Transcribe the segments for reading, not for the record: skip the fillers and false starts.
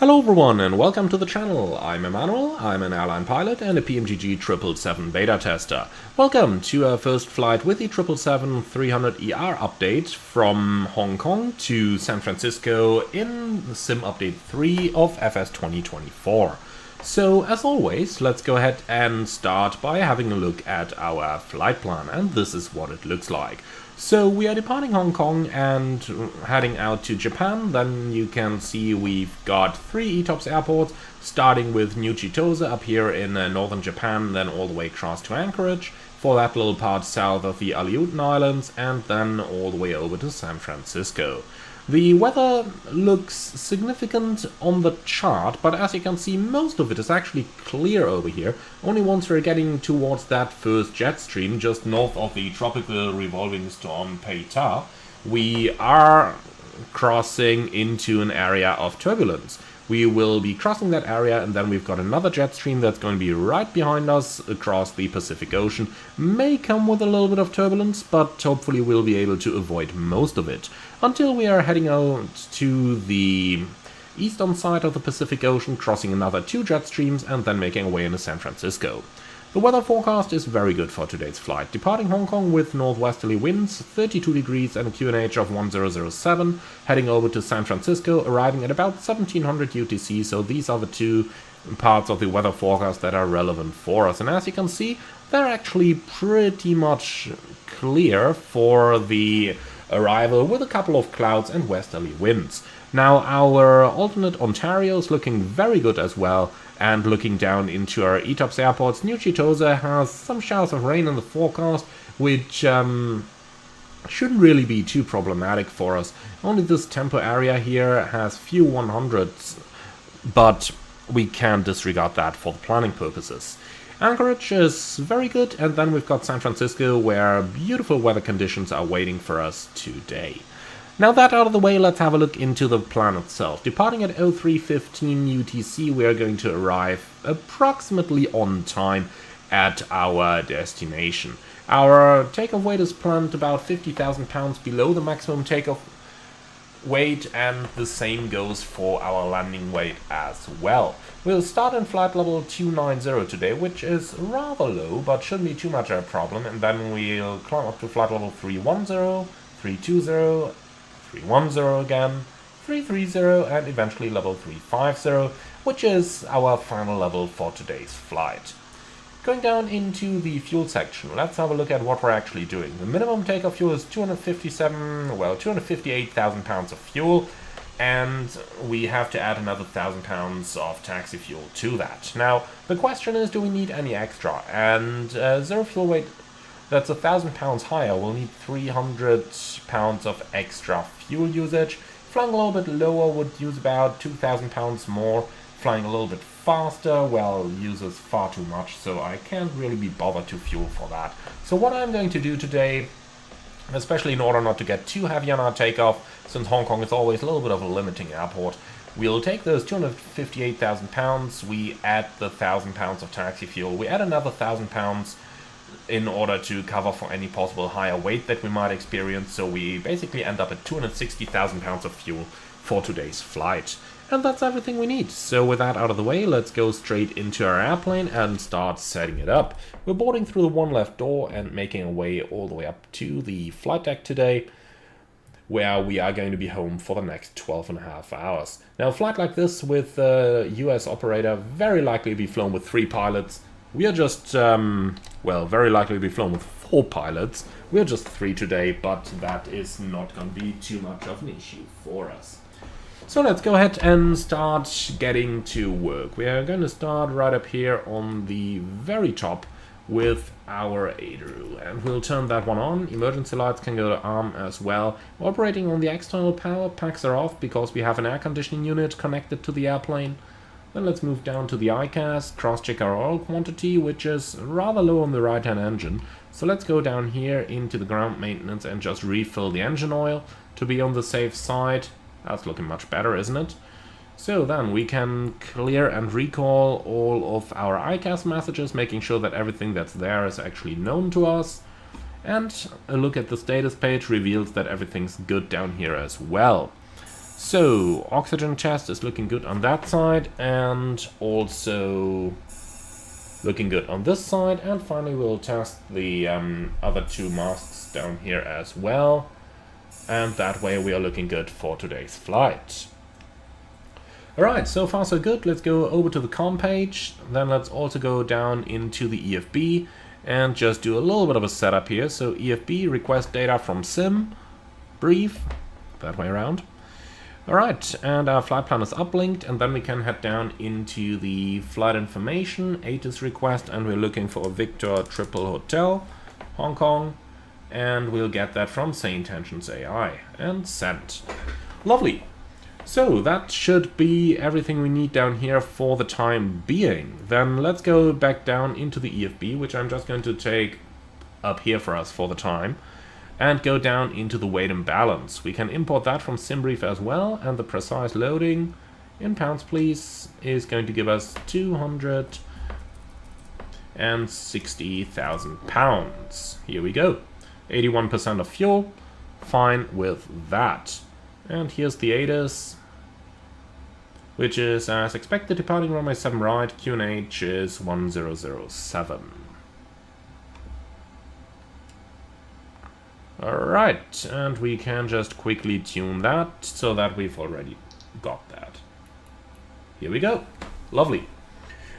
Hello everyone and welcome to the channel. I'm Emmanuel, I'm an airline pilot and a PMDG 777 beta tester. Welcome to our first flight with the 777-300ER update from Hong Kong to San Francisco in the Sim Update 3 of FS 2024. So as always, let's go ahead and start by having a look at our flight plan, and this is what it looks like. So we are departing Hong Kong and heading out to Japan. Then you can see we've got 3 ETOPS airports, starting with New Chitose up here in northern Japan, then all the way across to Anchorage, for that little part south of the Aleutian Islands, and then all the way over to San Francisco. The weather looks significant on the chart, but as you can see, most of it is actually clear over here. Only once we're getting towards that first jet stream, just north of the tropical revolving storm Peita, we are crossing into an area of turbulence. We will be crossing that area, and then we've got another jet stream that's going to be right behind us across the Pacific Ocean. May come with a little bit of turbulence, but hopefully we'll be able to avoid most of it, until we are heading out to the eastern side of the Pacific Ocean, crossing another 2 jet streams, and then making our way into San Francisco. The weather forecast is very good for today's flight. Departing Hong Kong with northwesterly winds, 32 degrees and a QNH of 1007, heading over to San Francisco, arriving at about 1700 UTC, so these are the 2 parts of the weather forecast that are relevant for us. And as you can see, they're actually pretty much clear for the arrival, with a couple of clouds and westerly winds. Now our alternate Ontario is looking very good as well, and looking down into our ETOPS airports, New Chitose has some showers of rain in the forecast, which shouldn't really be too problematic for us. Only this tempo area here has few 100s, but we can disregard that for the planning purposes. Anchorage is very good, and then we've got San Francisco, where beautiful weather conditions are waiting for us today. Now that out of the way, let's have a look into the plan itself. Departing at 03:15 UTC, we are going to arrive approximately on time at our destination. Our takeoff weight is planned about 50,000 pounds below the maximum takeoff weight, and the same goes for our landing weight as well. We'll start in flight level 290 today, which is rather low, but shouldn't be too much of a problem, and then we'll climb up to flight level 310, 320, 310 again, 330, and eventually level 350, which is our final level for today's flight. Going down into the fuel section, let's have a look at what we're actually doing. The minimum takeoff fuel is 258,000 pounds of fuel, and we have to add another 1,000 pounds of taxi fuel to that. Now, the question is, do we need any extra? And zero fuel weight that's 1,000 pounds higher will need 300 pounds of extra fuel usage. Flying a little bit lower would use about 2,000 pounds more. Flying a little bit faster, well, uses far too much, so I can't really be bothered to fuel for that. So what I'm going to do today, especially in order not to get too heavy on our takeoff, since Hong Kong is always a little bit of a limiting airport, we'll take those 258,000 pounds, we add the 1,000 pounds of taxi fuel, we add another 1,000 pounds in order to cover for any possible higher weight that we might experience, so we basically end up at 260,000 pounds of fuel for today's flight. And that's everything we need. So with that out of the way, let's go straight into our airplane and start setting it up. We're boarding through the one left door and making our way all the way up to the flight deck today, where we are going to be home for the next 12.5 hours. Now, a flight like this with a US operator, very likely be flown with 3 pilots. We are just, well, very likely to be flown with 4 pilots. We're just 3 today, but that is not going to be too much of an issue for us. So let's go ahead and start getting to work. We are going to start right up here on the very top with our ADRU, and we'll turn that one on. Emergency lights can go to arm as well. We're operating on the external power, packs are off because we have an air conditioning unit connected to the airplane. Then let's move down to the ICAS, cross-check our oil quantity, which is rather low on the right-hand engine. So let's go down here into the ground maintenance and just refill the engine oil to be on the safe side. That's looking much better, isn't it? So then we can clear and recall all of our ICAS messages, making sure that everything that's there is actually known to us. And a look at the status page reveals that everything's good down here as well. So, oxygen chest is looking good on that side, and also looking good on this side. And finally we'll test the other two masts down here as well. And that way we are looking good for today's flight. Alright, so far so good. Let's go over to the comm page. Then let's also go down into the EFB and just do a little bit of a setup here. So EFB, request data from sim, brief, that way around. Alright, and our flight plan is uplinked, and then we can head down into the flight information, ATIS request, and we're looking for Victor Triple Hotel, Hong Kong, and we'll get that from Say Intentions AI, and send. Lovely. So that should be everything we need down here for the time being. Then let's go back down into the EFB, which I'm just going to take up here for us for the time, and go down into the weight and balance. We can import that from SimBrief as well, and the precise loading in pounds please is going to give us 260,000 pounds. Here we go. 81% of fuel, fine with that. And here's the ATIS, which is as expected, departing runway 7 right, QNH is 1007. Alright, and we can just quickly tune that so that we've already got that. Here we go. Lovely.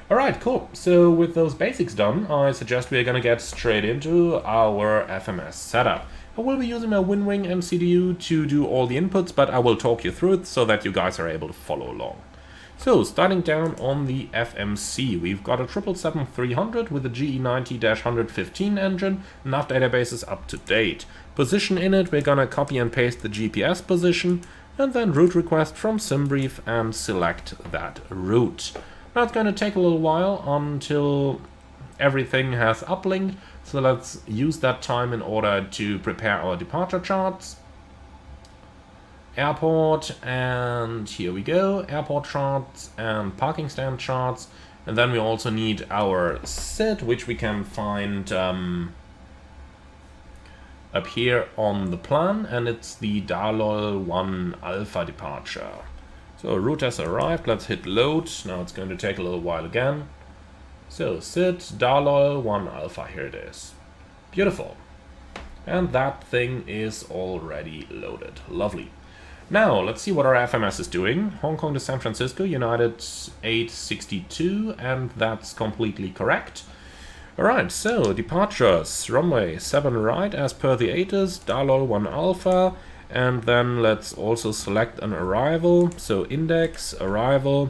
Alright, cool. So with those basics done, I suggest we're gonna get straight into our FMS setup. I will be using my WinWing MCDU to do all the inputs, but I will talk you through it so that you guys are able to follow along. So, starting down on the FMC, we've got a 777-300 with a GE90-115 engine, nav database is up to date. Position in it, we're gonna copy and paste the GPS position, and then route request from SimBrief and select that route. Now it's gonna take a little while until everything has uplinked, so let's use that time in order to prepare our departure charts. Airport, and here we go, airport charts and parking stand charts, and then we also need our SID, which we can find up here on the plan, and it's the Dalol 1 Alpha departure. So route has arrived, let's hit load. Now it's going to take a little while again. So SID Dalol 1 Alpha, here it is. Beautiful. And that thing is already loaded. Lovely. Now, let's see what our FMS is doing. Hong Kong to San Francisco, United 862, and that's completely correct. Alright, so departures, runway 7 right as per the ATIS, Dalol 1 Alpha, and then let's also select an arrival. So index, arrival,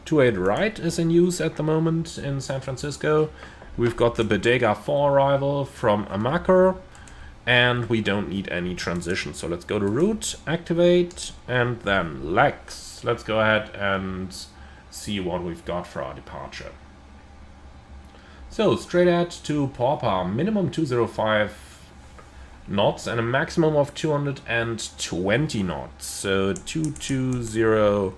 28 right is in use at the moment in San Francisco. We've got the Bodega 4 arrival from Amakar. And we don't need any transition. So let's go to route, activate, and then Lex. Let's go ahead and see what we've got for our departure. So straight ahead to Pauper, minimum 205 knots and a maximum of 220 knots. So 220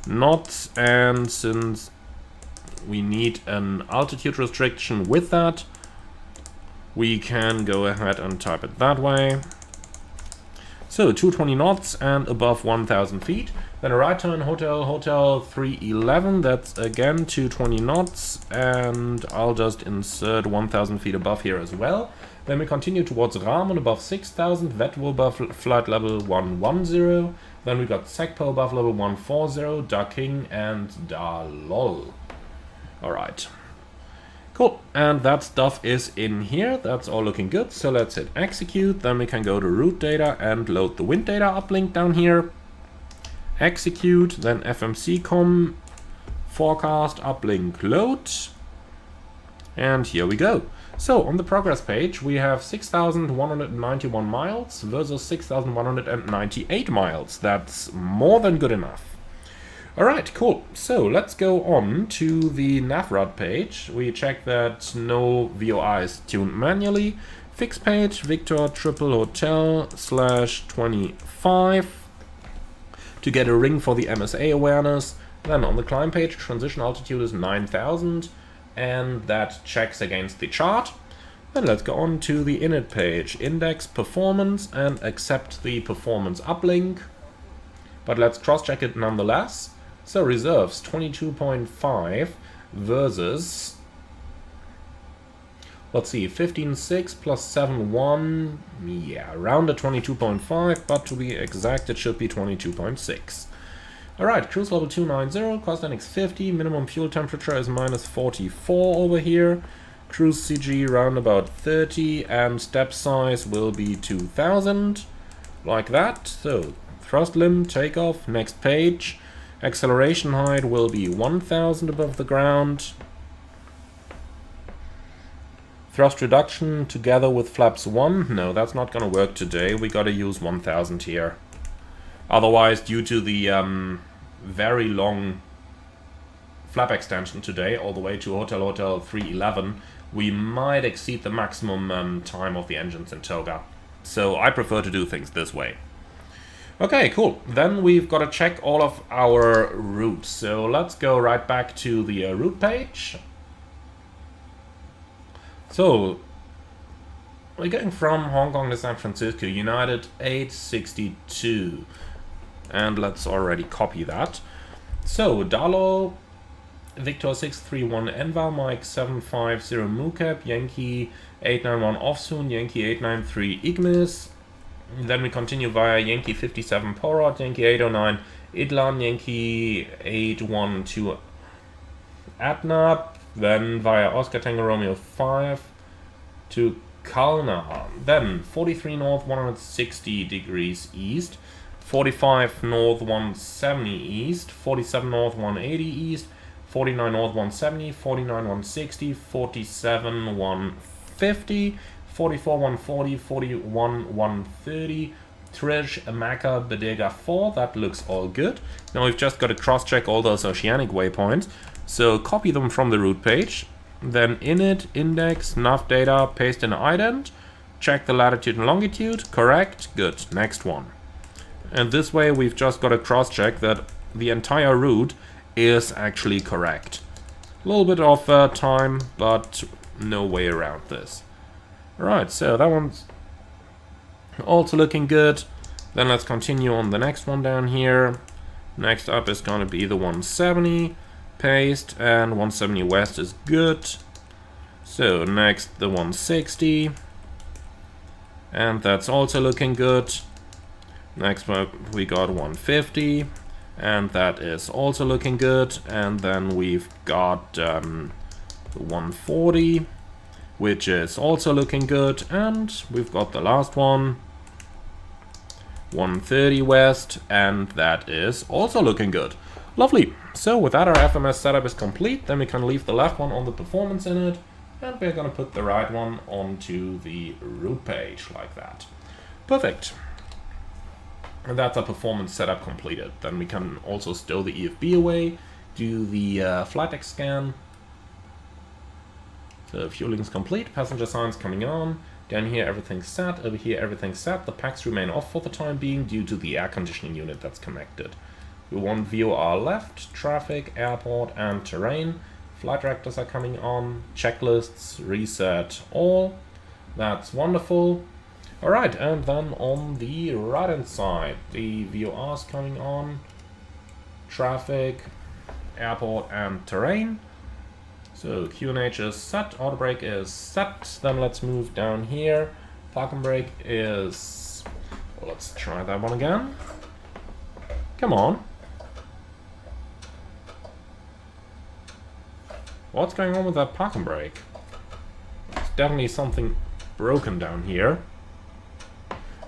knots, and since we need an altitude restriction with that, we can go ahead and type it that way. So 220 knots and above 1,000 feet. Then a right turn, hotel 311, that's again 220 knots, and I'll just insert 1,000 feet above here as well. Then we continue towards Ramen above 6,000, Vetwo above flight level 110. Then we got Sekpo above level 140, Darking and Dalol. Alright. Cool, and that stuff is in here. That's all looking good. So let's hit execute. Then we can go to route data and load the wind data uplink down here. Execute, then FMC.com, forecast, uplink, load. And here we go. So on the progress page, we have 6,191 miles versus 6,198 miles. That's more than good enough. Alright, cool. So let's go on to the navroute page. We check that no VOI is tuned manually. Fix page, Victor Triple Hotel /25 to get a ring for the MSA awareness. Then on the climb page, transition altitude is 9,000, and that checks against the chart. Then let's go on to the init page, index performance, and accept the performance uplink. But let's cross-check it nonetheless. So reserves 22.5 versus, let's see, 15.6 plus 7.1, yeah, around a 22.5, but to be exact it should be 22.6. Alright, cruise level 290, cost NX 50, minimum fuel temperature is minus 44 over here. Cruise CG round about 30, and step size will be 2000, like that. So, thrust limb, takeoff, next page. Acceleration height will be 1000 above the ground. Thrust reduction together with flaps 1. No, that's not gonna work today. We gotta use 1000 here. Otherwise, due to the very long flap extension today, all the way to Hotel 311, we might exceed the maximum time of the engines in toga. So I prefer to do things this way. Okay, cool. Then we've got to check all of our routes. So let's go right back to the route page. So we're going from Hong Kong to San Francisco, United 862. And let's already copy that. So Dalo, Victor 631 Enval, Mike 750 Moocap, Yankee 891 Offsoon, Yankee 893 Ignis. Then we continue via Yankee 57 Porot, Yankee 809 Idlan, Yankee 812 Atnap, then via Oscar Tango Romeo 5 to Kalna. Then 43 north 160 degrees east, 45 north 170 east, 47 north 180 east, 49 north 170, 49 160, 47 150, 44 140, 41 130, Trish, Amaka, Bodega 4, that looks all good. Now we've just got to cross-check all those oceanic waypoints. So copy them from the route page, then init, index, nav data, paste in ident, check the latitude and longitude, correct, good, next one. And this way we've just got to cross-check that the entire route is actually correct. A little bit of time, but no way around this. Right, so that one's also looking good. Then let's continue on the next one down here. Next up is going to be the 170. Paste, and 170 west is good. So next the 160. And that's also looking good. Next one we got 150. And that is also looking good. And then we've got the 140. Which is also looking good, and we've got the last one, 130 west, and that is also looking good. Lovely. So with that, our FMS setup is complete. Then we can leave the left one on the performance in it, and we're going to put the right one onto the route page like that. Perfect. And that's our performance setup completed. Then we can also stow the EFB away, do the flight deck scan. So fueling is complete, passenger signs coming on, down here everything's set, over here everything's set, the packs remain off for the time being due to the air conditioning unit that's connected. We want VOR left, traffic, airport and terrain, flight directors are coming on, checklists, reset all, that's wonderful. Alright, and then on the right hand side, the VOR's coming on, traffic, airport and terrain. So QNH is set, auto brake is set, then let's move down here. Parking brake is, let's try that one again. Come on. What's going on with that parking brake? It's definitely something broken down here.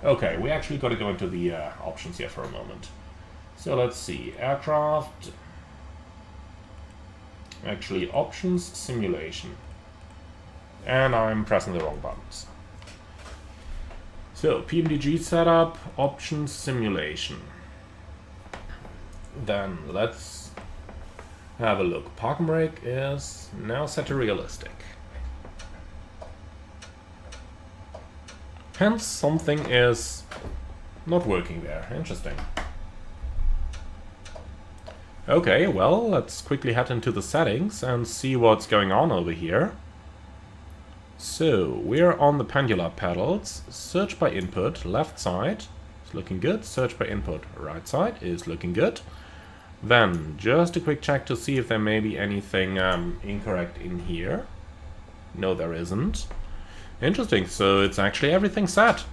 Okay, we actually got to go into the options here for a moment. So let's see, aircraft. Actually, options, simulation. And I'm pressing the wrong buttons. So, PMDG setup, options, simulation. Then let's have a look. Parking brake is now set to realistic. Hence, something is not working there. Interesting. Okay, well, let's quickly head into the settings and see what's going on over here. So, we're on the Pendular pedals. Search by input, left side is looking good. Search by input, right side is looking good. Then, just a quick check to see if there may be anything incorrect in here. No, there isn't. Interesting, so it's actually everything set.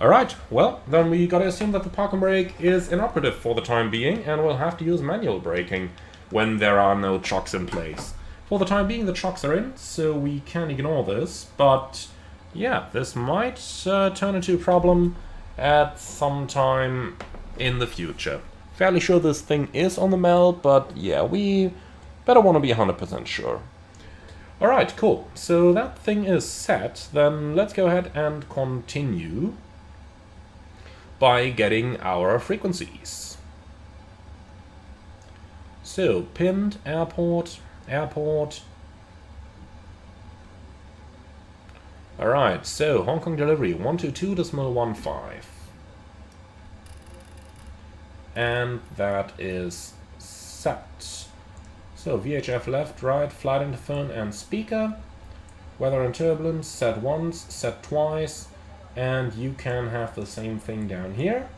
Alright, well, then we gotta assume that the parking brake is inoperative for the time being, and we'll have to use manual braking when there are no chocks in place. For the time being, the chocks are in, so we can ignore this, but yeah, this might turn into a problem at some time in the future. Fairly sure this thing is on the meld, but yeah, we better want to be 100% sure. Alright, cool. So that thing is set. Then let's go ahead and continue by getting our frequencies. So, pinned, airport, airport. Alright, so Hong Kong delivery 122.15. And that is set. So VHF left, right, flight interphone and speaker. Weather and turbulence, set once, set twice. And you can have the same thing down here,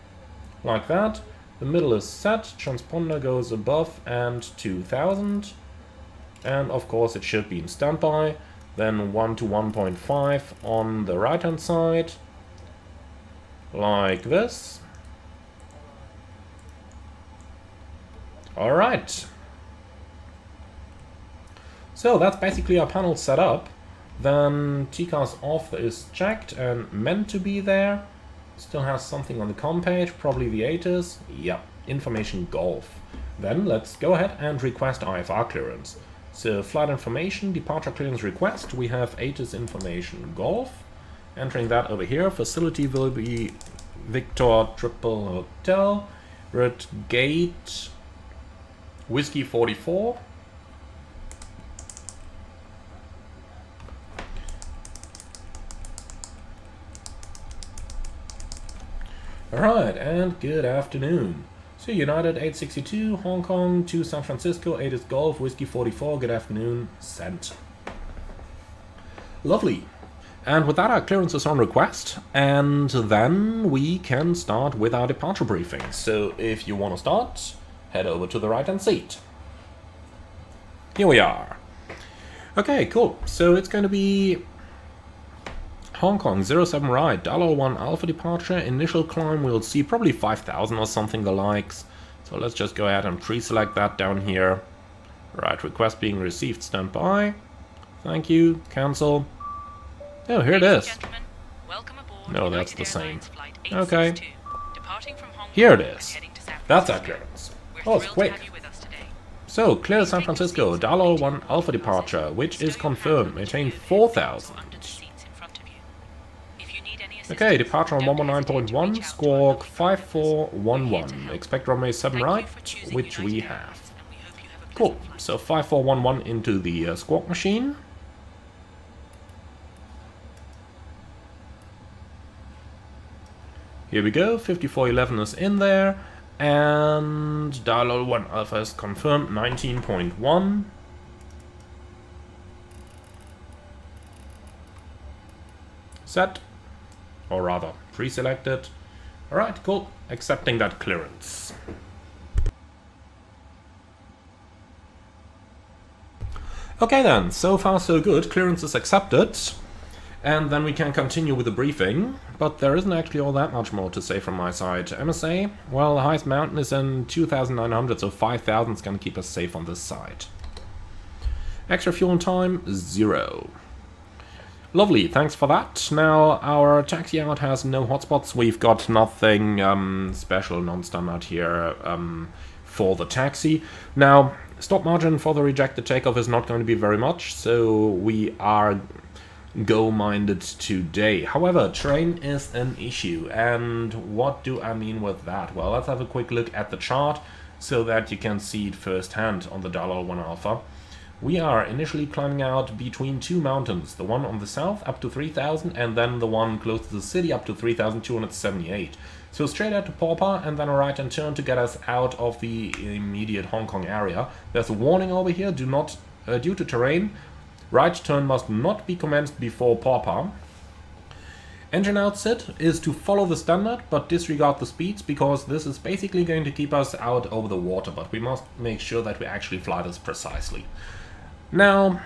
like that. The middle is set, transponder goes above and 2000. And of course it should be in standby. Then 1 to 1.5 on the right hand side, like this. Alright. So that's basically our panel set up. Then TCAS off is checked and meant to be there. Still has something on the com page, probably the ATIS. Yep, information golf. Then let's go ahead and request IFR clearance. So flight information, departure clearance request. We have ATIS information golf. Entering that over here. Facility will be Victor Triple Hotel. Route Gate Whiskey 44. Alright, and good afternoon. So United 862, Hong Kong to San Francisco, ATIS Golf, Whiskey 44, good afternoon, sent. Lovely. And with that, our clearance is on request, and then we can start with our departure briefing. So if you want to start, head over to the right-hand seat. Here we are. Okay, cool. So it's going to be Hong Kong 07 right, $1 Alpha departure, initial climb we'll see probably 5,000 or something the likes. So let's just go ahead and pre-select that down here. Right, request being received, stand by. Thank you, cancel. Oh, here it is. No, that's the same. Okay. Here it is. That's our clearance. Oh, it's quick. So, clear San Francisco, $1 Alpha departure, which is confirmed, maintain 4,000. Okay, departure on 119.1, squawk 5411. Expect runway 7 right, which we have. Cool, so 5411 into the squawk machine. Here we go, 5411 is in there, and dial 1 Alpha is confirmed, 19.1. Set. Or rather, pre-selected. Alright, cool. Accepting that clearance. Okay then, so far so good. Clearance is accepted. And then we can continue with the briefing. But there isn't actually all that much more to say from my side. MSA, well, the highest mountain is in 2,900, so 5,000 is going to keep us safe on this side. Extra fuel time, 0. Lovely, thanks for that. Now, our taxi out has no hotspots. We've got nothing special, non-standard here for the taxi. Now, stop margin for the rejected takeoff is not going to be very much, so we are go-minded today. However, terrain is an issue, and what do I mean with that? Well, let's have a quick look at the chart so that you can see it firsthand on the $1 Alpha. We are initially climbing out between two mountains, the one on the south up to 3,000 and then the one close to the city up to 3,278. So straight out to Pawpaw and then a right hand turn to get us out of the immediate Hong Kong area. There's a warning over here, do not due to terrain, right turn must not be commenced before pawpaw. Engine outset is to follow the standard but disregard the speeds, because this is basically going to keep us out over the water, but we must make sure that we actually fly this precisely. Now,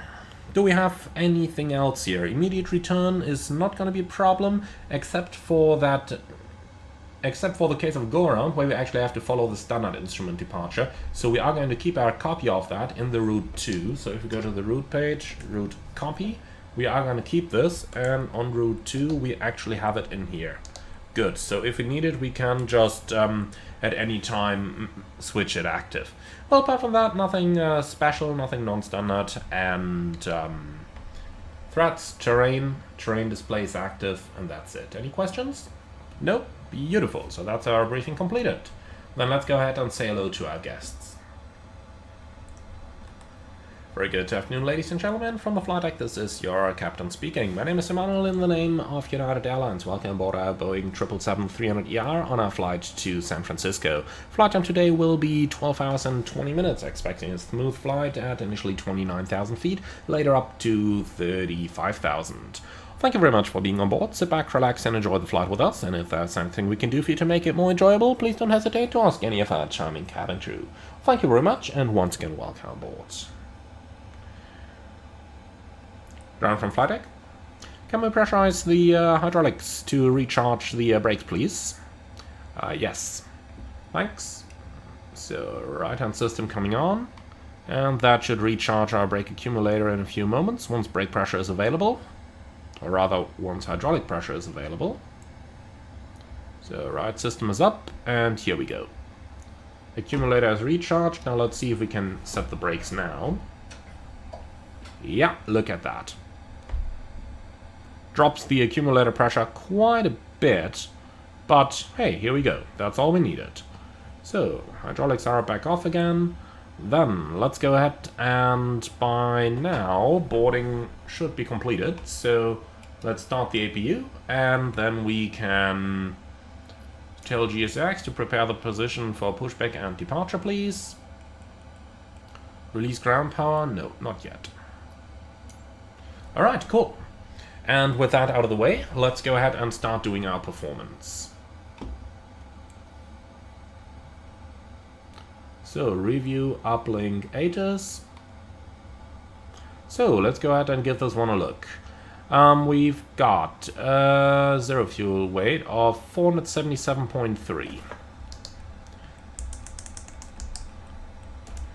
do we have anything else here? Immediate return is not going to be a problem, except for the case of go-around, where we actually have to follow the standard instrument departure. So we are going to keep our copy of that in the route 2. So if we go to the route page, route copy, we are going to keep this, and on route 2 we actually have it in here. Good, so if we need it, we can just at any time switch it active. Well, apart from that, nothing special, nothing non-standard, and threats, terrain display is active, and that's it. Any questions? Nope. Beautiful, so that's our briefing completed. Then let's go ahead and say hello to our guests. Very good afternoon, ladies and gentlemen. From the flight deck, this is your captain speaking. My name is Emmanuel in the name of United Airlines. Welcome aboard our Boeing 777-300ER on our flight to San Francisco. Flight time today will be 12 hours and 20 minutes, expecting a smooth flight at initially 29,000 feet, later up to 35,000. Thank you very much for being on board. Sit back, relax, and enjoy the flight with us. And if there's anything we can do for you to make it more enjoyable, please don't hesitate to ask any of our charming cabin crew. Thank you very much, and once again, welcome aboard. Ground from flight deck. Can we pressurize the hydraulics to recharge the brakes, please? Yes. Thanks. So, right-hand system coming on. And that should recharge our brake accumulator in a few moments, once brake pressure is available. Or rather, once hydraulic pressure is available. So, right system is up, and here we go. Accumulator is recharged. Now let's see if we can set the brakes now. Yeah, look at that. Drops the accumulator pressure quite a bit, but hey, here we go. That's all we needed. So, hydraulics are back off again. Then, let's go ahead, and by now, boarding should be completed. So, let's start the APU, and then we can tell GSX to prepare the position for pushback and departure, please. Release ground power? No, not yet. Alright, cool. And with that out of the way, let's go ahead and start doing our performance. So, review uplink ATIS. So, let's go ahead and give this one a look. We've got zero fuel weight of 477.3.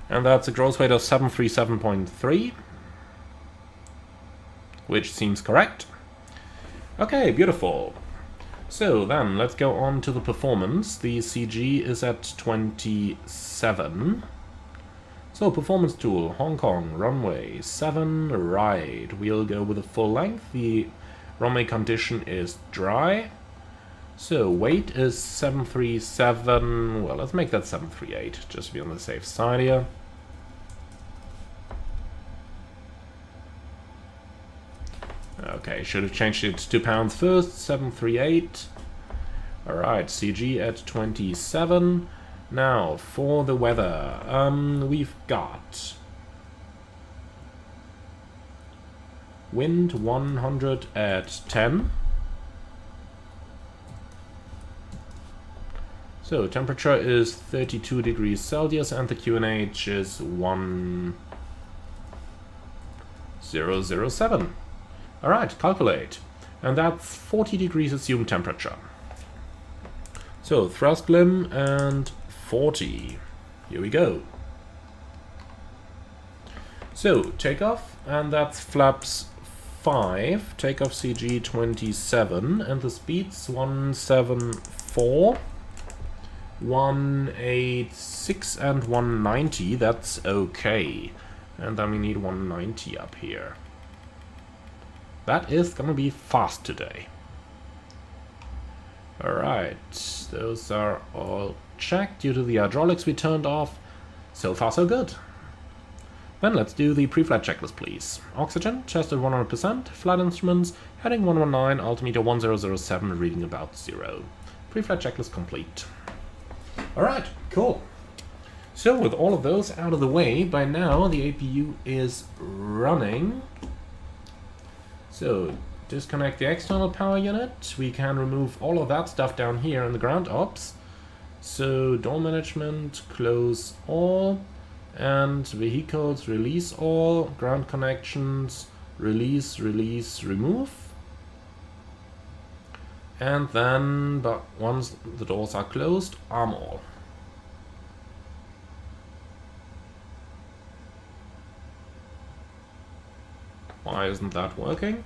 And that's a gross weight of 737.3. Which seems correct. Okay, beautiful. So then, let's go on to the performance. The CG is at 27. So, performance tool, Hong Kong, runway 7, right. We'll go with a full length. The runway condition is dry. So, weight is 737, well, let's make that 738, just to be on the safe side here. Okay, should have changed it to pounds first, 738. Alright, CG at 27. Now, for the weather, we've got wind 100 at 10. So, temperature is 32 degrees Celsius and the QNH is 1007. Alright, calculate. And that's 40 degrees assumed temperature. So, thrust lim and 40. Here we go. So, takeoff, and that's flaps 5, takeoff CG 27, and the speed's 174, 186, and 190. That's okay. And then we need 190 up here. That is gonna be fast today. Alright, those are all checked due to the hydraulics we turned off. So far so good. Then let's do the pre-flight checklist, please. Oxygen, chest at 100%, flight instruments, heading 119, altimeter 1007, reading about 0. Pre-flight checklist complete. Alright, cool. So with all of those out of the way, by now the APU is running. So disconnect the external power unit. We can remove all of that stuff down here in the ground ops. So door management, close all, and vehicles, release all, ground connections, release, release, remove. And then, but once the doors are closed, arm all. Why isn't that working?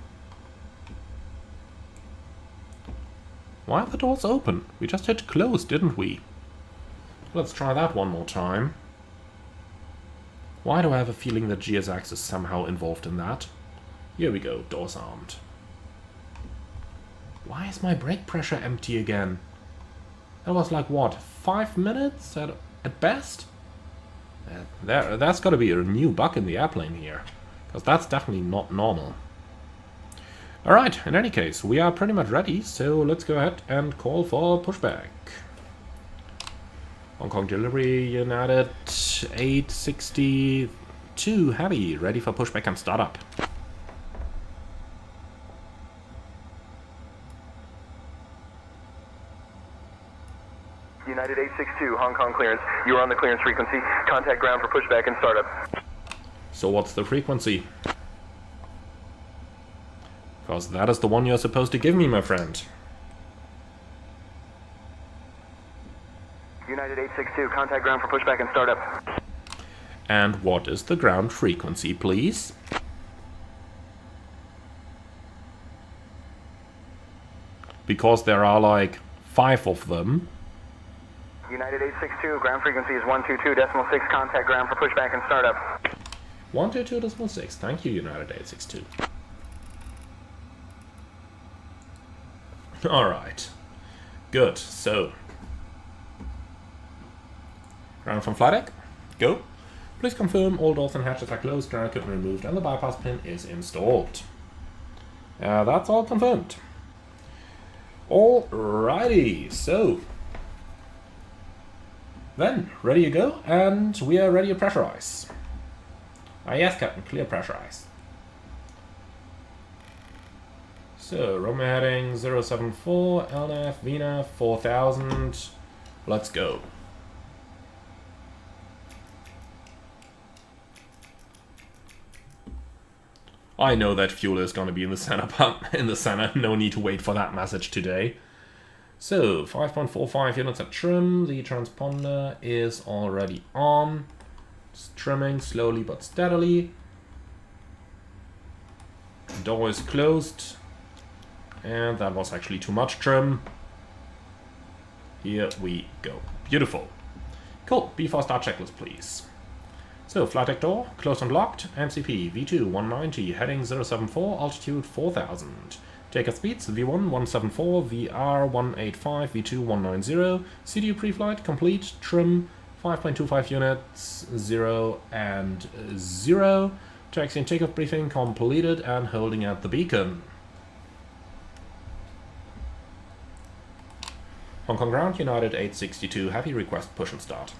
Why are the doors open? We just hit close, didn't we? Let's try that one more time. Why do I have a feeling that GSX is somehow involved in that? Here we go, doors armed. Why is my brake pressure empty again? That was like, what, 5 minutes at best? That's gotta be a new bug in the airplane here. Because that's definitely not normal. Alright, in any case, we are pretty much ready, so let's go ahead and call for pushback. Hong Kong delivery, United 862 heavy, ready for pushback and startup. United 862, Hong Kong clearance. You are on the clearance frequency. Contact ground for pushback and startup. So what's the frequency? Because that is the one you're supposed to give me, my friend. United 862, contact ground for pushback and startup. And what is the ground frequency, please? Because there are like 5 of them. United 862, ground frequency is 122.6, contact ground for pushback and startup. 122.6, thank you, United 862. Alright, good, so ground from flight deck, go. Please confirm all doors and hatches are closed, ground equipment removed, and the bypass pin is installed. That's all confirmed. Alrighty, so then, ready to go, and we are ready to pressurize. Yes, Captain, clear pressurize. So, Romeo heading 074, LNAV, VNAV 4000, let's go. I know that fuel is going to be in the center, but in the center, no need to wait for that message today. So, 5.45 units at trim, the transponder is already on. It's trimming slowly but steadily. The door is closed. And that was actually too much trim. Here we go. Beautiful. Cool. B4 start checklist, please. So, flight deck door, closed and locked. MCP V2 190, heading 074, altitude 4000. Takeoff speeds V1 174, VR 185, V2 190. CDU pre-flight complete. Trim 5.25 units, 0 and 0. Taxi and takeoff briefing completed and holding at the beacon. Hong Kong ground, United 862, heavy request push and start.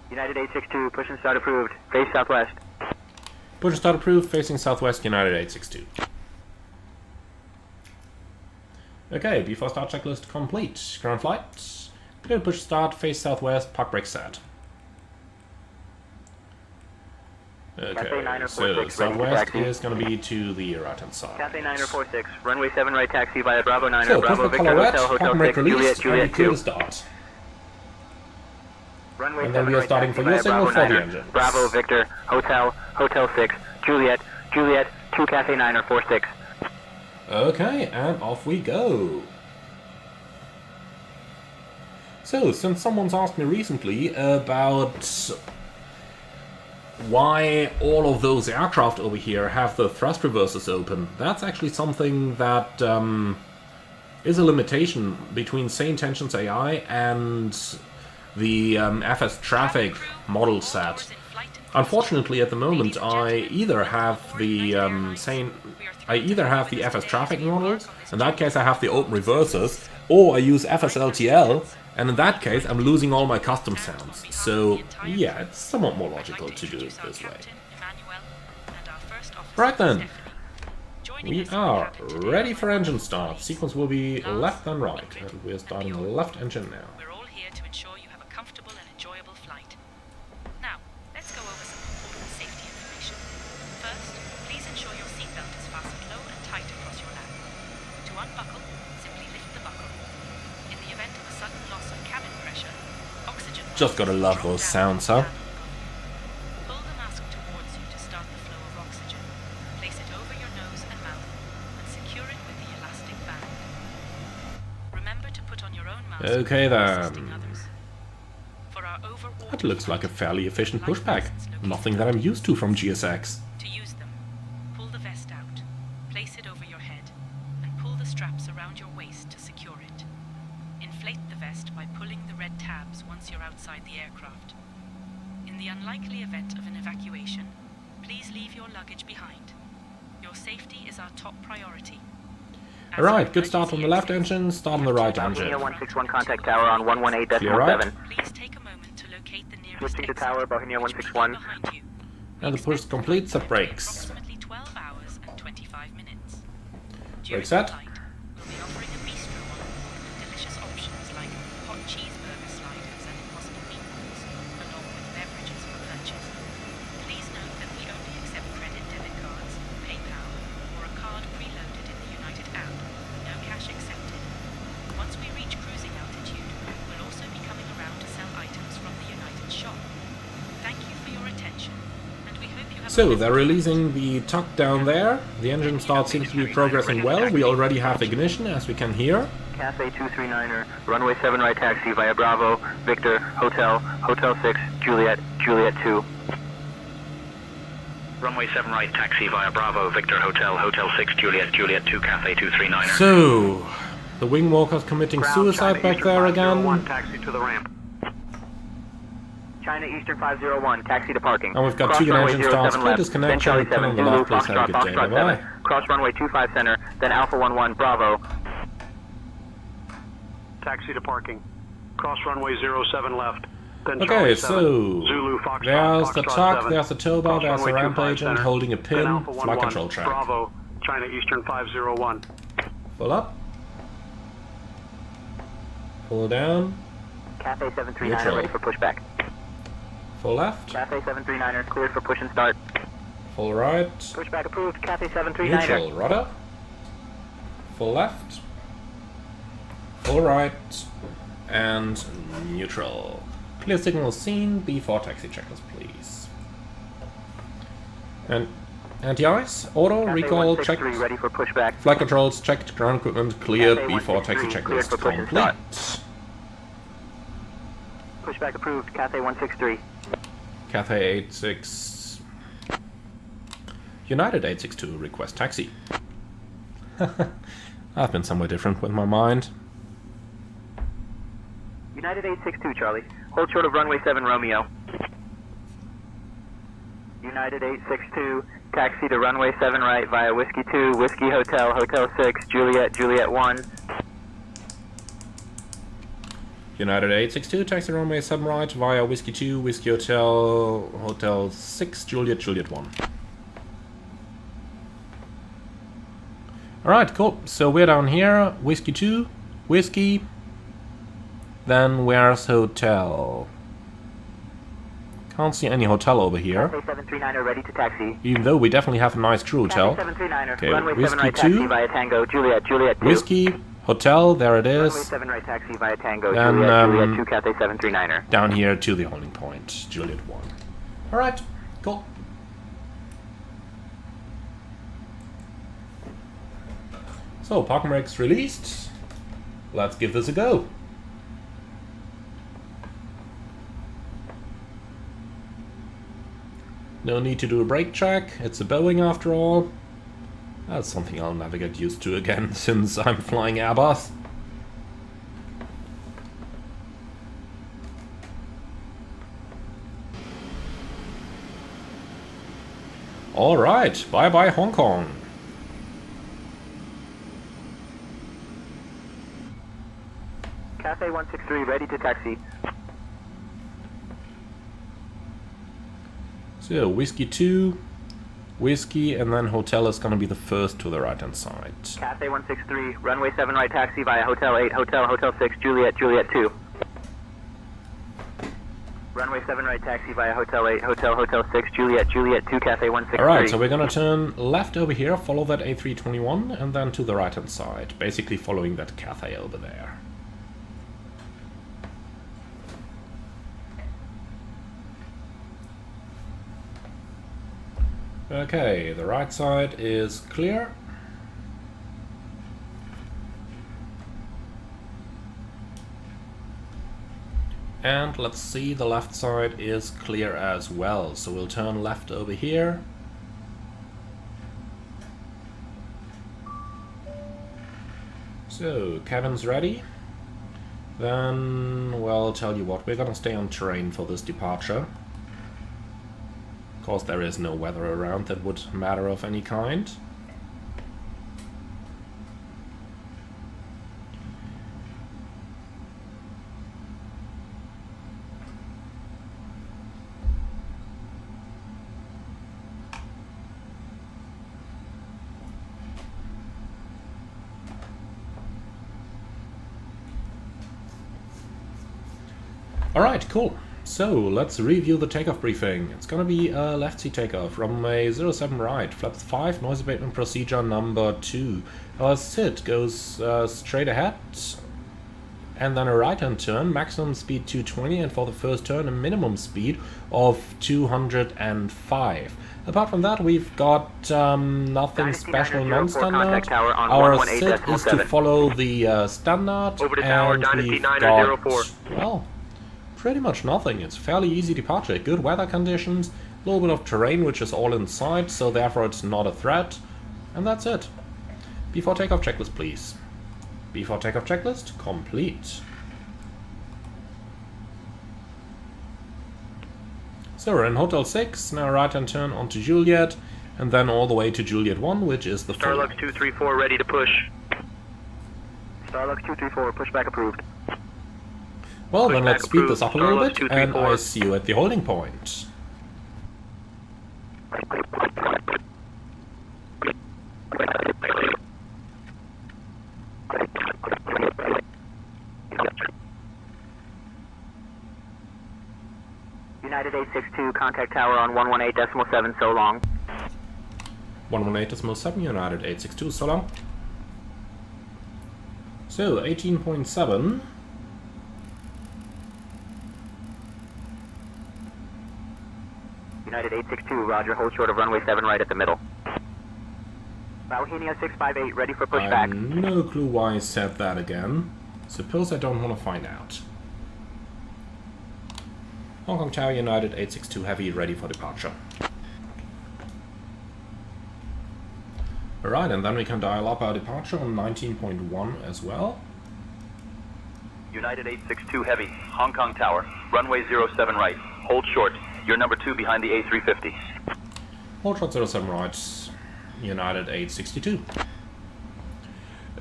United 862, push and start approved. Face southwest. Push and start approved, facing southwest, United 862. Okay, B4 start checklist complete. Ground flight. Clear push start, face southwest, park brake set. Okay, so southwest is going to be to the right-hand side. Cathay 946, runway 7 right taxi via Bravo 9, so, Bravo Victor Colorette, Hotel, Hotel 6, released, Juliet 2. To start. Runway and then 7 we are right starting taxi for your signal Bravo for 9, the engine. Bravo Victor Hotel, Hotel 6, Juliet 2 Cathay 946. Okay, and off we go. So, since someone's asked me recently about why all of those aircraft over here have the thrust reversers open, that's actually something that is a limitation between Sane Tensions AI and the FS Traffic model set. Unfortunately, at the moment, I either have the FS traffic models. In that case, I have the open reversers, or I use FSLTL, and in that case, I'm losing all my custom sounds. So yeah, it's somewhat more logical to do it this way. Right then, we are ready for engine start. Sequence will be left and right, and we're starting the left engine now. We're all here to ensure you have a comfortable and enjoyable flight. Now, let's go over some important safety information. First, please ensure your seatbelt is fastened low and tight across your lap. To unbuckle, simply lift the buckle. In the event of a sudden loss of cabin pressure, oxygen... Just gotta love those sounds, huh? Pull the mask towards you to start the flow of oxygen. Place it over your nose and mouth, and secure it with the elastic band. Remember to put on your own mask. Okay then. For our overall That looks like a fairly efficient pushback. Nothing that I'm used to from GSX. To use them, pull the vest out, place it over your head, and pull the straps around your waist to secure it. Inflate the vest by pulling the red tabs once you're outside the aircraft. In the unlikely event of an evacuation, please leave your luggage behind. Your safety is our top priority. Alright, good start on the left engine, start on the right engine. 161 contact tower on 118.7. Right. Please take a moment to locate the nearest Switching to exit, tower, Bohemia which will be 161. behind you. And the push completes the brakes. Approximately 12 hours and 25 minutes. Brake set. During the flight, we'll be offering a bistro on board with delicious options like hot cheeseburger sliders and impossible meatballs, along with beverages for purchase. Please note that we only accept credit debit cards, PayPal, or a card preloaded in the United app. No cash accepted. Once we reach cruising altitude, we'll also be coming around to sell items from the United shop. Thank you for your attention, and we hope you have So, they're releasing the tuck down there. The engine start seems to be progressing well. We already have ignition, as we can hear. Cathay 239er, runway 7 right taxi via Bravo, Victor, Hotel, Hotel 6, Juliet, Juliet 2. Runway 7 right taxi via Bravo, Victor, Hotel, Hotel 6, Juliet, Juliet 2, Cathay 239er. So, the wing walker's committing suicide back there again. Taxi to the ramp. China Eastern 501, taxi to parking. And we've got two engine starts, clear disconnection, pin on the left, please have a good day, bye-bye. Cross runway 25 center, then Alpha 11, Bravo. Taxi to parking. Cross runway 07 left. Then Okay, Charlie so 7, Zulu, Foxtrot, there's the Foxtrot tuck, 7, there's the tow bar, cross there's the runway ramp 25 agent center, holding a then pin, Alpha flight 11, control track. Bravo, China Eastern 501. Full up. Full down. Cathay 739er Neutral. ready for pushback. Full left. Cathay 739er cleared for push and start. Full right. Pushback approved, Cathay 739er. Neutral, rudder. Full left. Full right. And neutral. Clear signal seen. B4 taxi checklist, please. And anti-ice, auto, Cathay recall, 163 checked. ready for pushback. Flight controls checked, ground equipment cleared, Cathay B4 taxi 163 cleared checklist for push and start. complete. Pushback approved, Cathay 163. Cathay 86. United 862, request taxi. I've been somewhere different with my mind. United 862, Charlie. Hold short of runway 7, Romeo. United 862, taxi to runway 7 right via Whiskey 2, Whiskey Hotel, Hotel 6, Juliet, Juliet 1. United 862, taxi runway 7 right via Whiskey 2, Whiskey Hotel, Hotel 6, Juliet, Juliet 1. Alright, cool. So we're down here, Whiskey 2, Whiskey, then where's Hotel? Can't see any hotel over here, Cathay 739er ready to taxi. even though we definitely have a nice crew hotel. Cathay 739er, Okay, runway 7 Whiskey right 2. taxi via Tango, Juliet, Juliet 2. Whiskey, Hotel, there it Runway is. 7 right taxi via Tango, Then, Juliet, Juliet 2, Cathay 739er. Down here to the holding point, Juliet 1. Alright, cool. So, parking brakes released. Let's give this a go. No need to do a brake check, it's a Boeing after all. That's something I'll never get used to again since I'm flying Airbus. Alright, bye bye Hong Kong. Cathay 163, ready to taxi. So, Whiskey 2, Whiskey, and then Hotel is gonna be the first to the right hand side. Cathay 163, runway 7 right taxi via Hotel 8, Hotel 6, Juliet 2. Runway 7 right taxi via Hotel 8, Hotel 6, Juliet 2, Cathay 163. Alright, so we're gonna turn left over here, follow that A321, and then to the right hand side, basically following that Cathay over there. Okay, the right side is clear. And let's see, the left side is clear as well. So we'll turn left over here. So, cabin's ready. Then, well, tell you what, we're gonna stay on terrain for this departure. Of course, there is no weather around that would matter of any kind. Alright, cool. So, let's review the takeoff briefing. It's gonna be a left seat takeoff, runway 07 right, flaps 5, noise abatement procedure number 2. Our SID goes straight ahead, and then a right-hand turn, maximum speed 220, and for the first turn a minimum speed of 205. Apart from that, we've got nothing special non-standard. Our SID is to follow the standard, and we've got, well, pretty much nothing. It's a fairly easy departure. Good weather conditions, a little bit of terrain which is all inside, so therefore it's not a threat. And that's it. Before takeoff checklist, please. Before takeoff checklist, complete. So we're in Hotel 6, now right hand turn onto Juliet, and then all the way to Juliet 1, which is the Starlux 234 ready to push. Starlux 234, pushback approved. Well, then Pushback let's speed this up a little approved. bit, Starlux and 234. I see you at the holding point. United 862, contact tower on 118.7, so long. 118.7, United 862, so long. So, 18.7. United 862, roger, hold short of runway 7 right at the middle. Bauhinia 658, ready for pushback. No clue why I said that again. Suppose I don't want to find out. Hong Kong Tower, United 862 Heavy, ready for departure. Alright, and then we can dial up our departure on 19.1 as well. United 862 Heavy, Hong Kong Tower, runway 07 right, hold short. You're number 2 behind the A350. Hold short 07 right, United 862.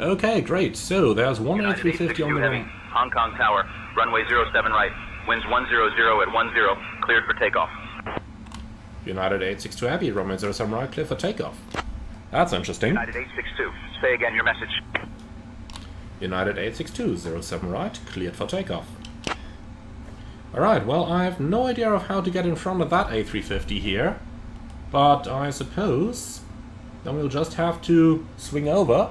Okay, great. So there's one United A350 on the Heavy, way. Hong Kong Tower, runway 07 right, winds 100 at 10, cleared for takeoff. United 862 Heavy, runway 07 right, clear for takeoff. That's interesting. United 862, say again your message. United 862, 07 right, cleared for takeoff. Alright, well, I have no idea of how to get in front of that A350 here, but I suppose then we'll just have to swing over.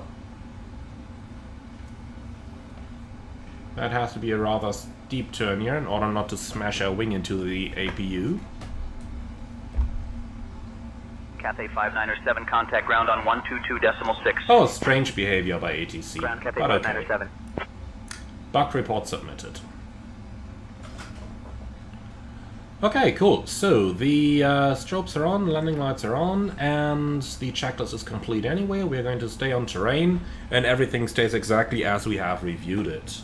That has to be a rather steep turn here in order not to smash our wing into the APU. Cathay 597, contact ground on 122.6. Oh, strange behavior by ATC, Ground Cathay but okay. 597. Bug report submitted. Okay, cool. So the strobes are on, landing lights are on, and the checklist is complete anyway. We're going to stay on terrain, and everything stays exactly as we have reviewed it.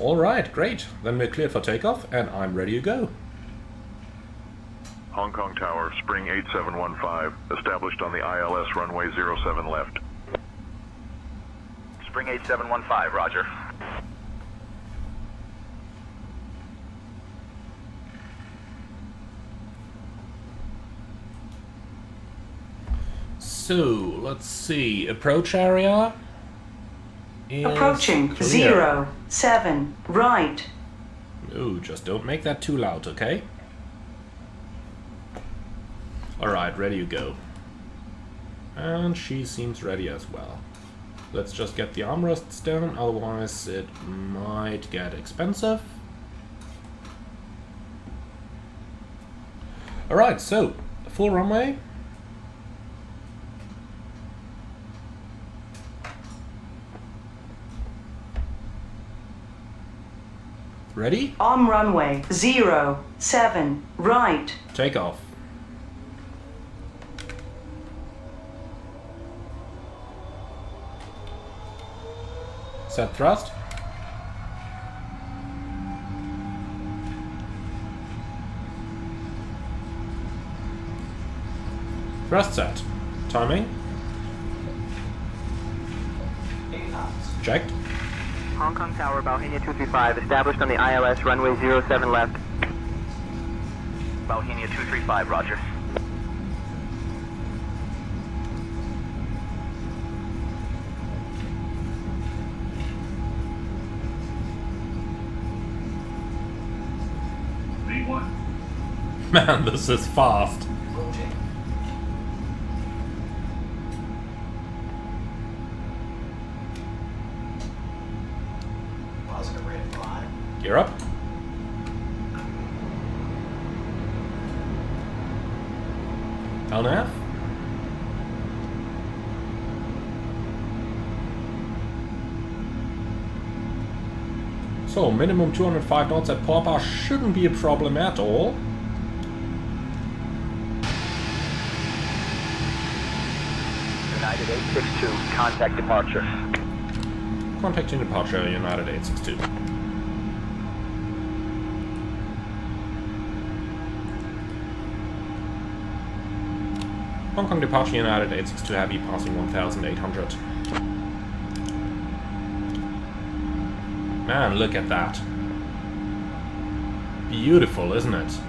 Alright, great. Then we're cleared for takeoff, and I'm ready to go. Hong Kong Tower, Spring 8715, established on the ILS runway 07 left. Spring 8715, roger. So, let's see. Approach area is approaching clear. 07 right. No, just don't make that too loud, okay? Alright, ready to go. And she seems ready as well. Let's just get the armrests down, otherwise it might get expensive. Alright, so, full runway. Ready? On runway 07 right. Takeoff. Set thrust. Thrust set. Timing. Checked. Hong Kong Tower, Bohemia 235, established on the ILS runway 07 left. Bohemia 235, roger. Man, this is fast. Gear up. LNAV. So, minimum 205 knots at port bar shouldn't be a problem at all. United 862, contact departure. Contacting departure, United 862. Hong Kong departure, United 862 Heavy, passing 1,800. Man, look at that. Beautiful, isn't it?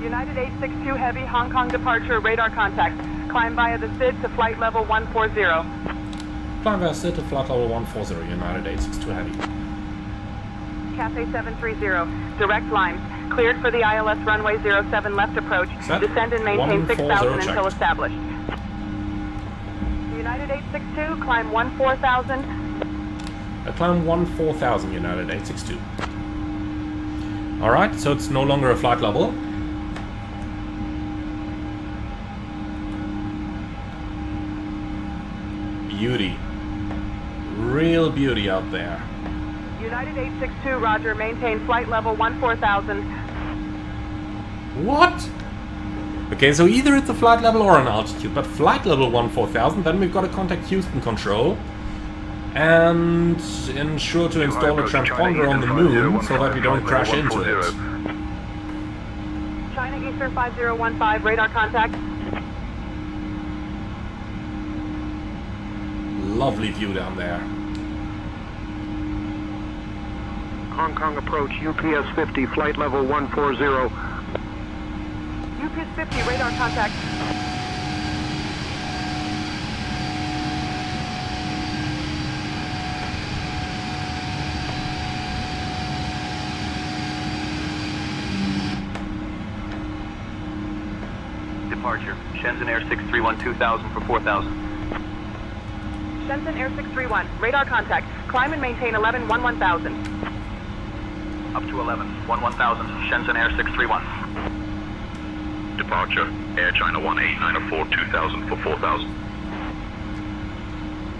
United 862 Heavy, Hong Kong departure, radar contact. Climb via the SID to flight level 140. Climb via SID to flight level 140, United 862 Heavy. Cathay 730, direct lines. Cleared for the ILS runway 07 left approach. Set. Descend and maintain 140 6,000 until checked. established. United 862, climb 14,000. Climb 14000, United 862. Alright, so it's no longer a flight level. Beauty. Real beauty out there. United 862, roger, maintain flight level 14,000. What? Okay, so either it's a flight level or an altitude, but flight level 14000, then we've got to contact Houston Control and ensure to install a transponder on the moon so that we don't crash into it. China Eastern 5015, radar contact. Lovely view down there. Hong Kong approach, UPS 50, flight level 140. UPS 50, radar contact. Departure. Shenzhen Air 631 2000 for 4000. Shenzhen Air 631, radar contact. Climb and maintain 11 1000. Up to 11. 1000. Shenzhen Air 631. Departure, Air China 18904 2000 for 4000.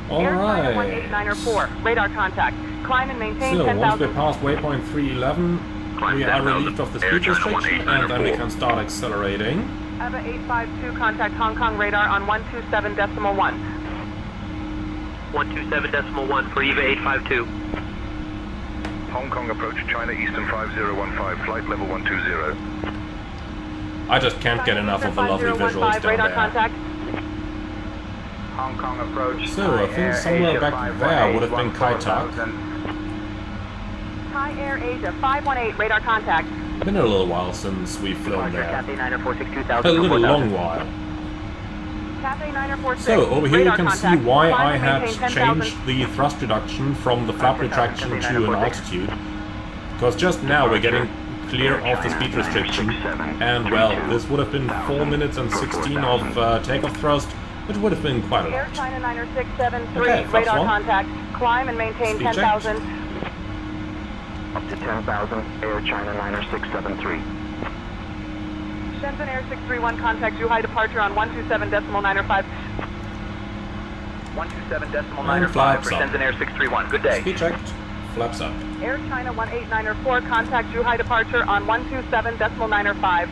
Air China Alright. 18904, radar contact. Climb and maintain So, once 10,000. we pass waypoint 311, Climb we are 10,000. relieved of the Air speed China restriction, and then we 18904. can start accelerating. EVA 852, contact Hong Kong radar on 127.1. 127.1 for EVA 852. Hong Kong approach China Eastern 5015, flight level 120. I just can't get enough of the lovely visuals down radar there. contact. Hong Kong approach. So, I think somewhere back there would have been Kaitak. Thai Air Asia 518, radar contact. Been a little while since we've flown there. Cathay 946 A 2000 little for 4000. long while. Cathay 946. So, over here you radar can see contact. why Climb I and had maintain 10,000. changed the thrust reduction from the flap retraction to an altitude. Because just now we're getting clear of the speed restriction, and well, this would have been 4 minutes and 16 of takeoff thrust, which would have been quite a Air lot. China 90673, Okay, flaps radar one. contact. Climb and maintain Speed check. 10,000. Up to 10,000, Air China 90673. Shenzhen Air 631, contact Zhuhai departure on 127.905. 127.905 flaps for up. Shenzhen Air 631. Good day. Speed checked, flaps up. Air China 18904, contact Zhuhai departure on 127.905.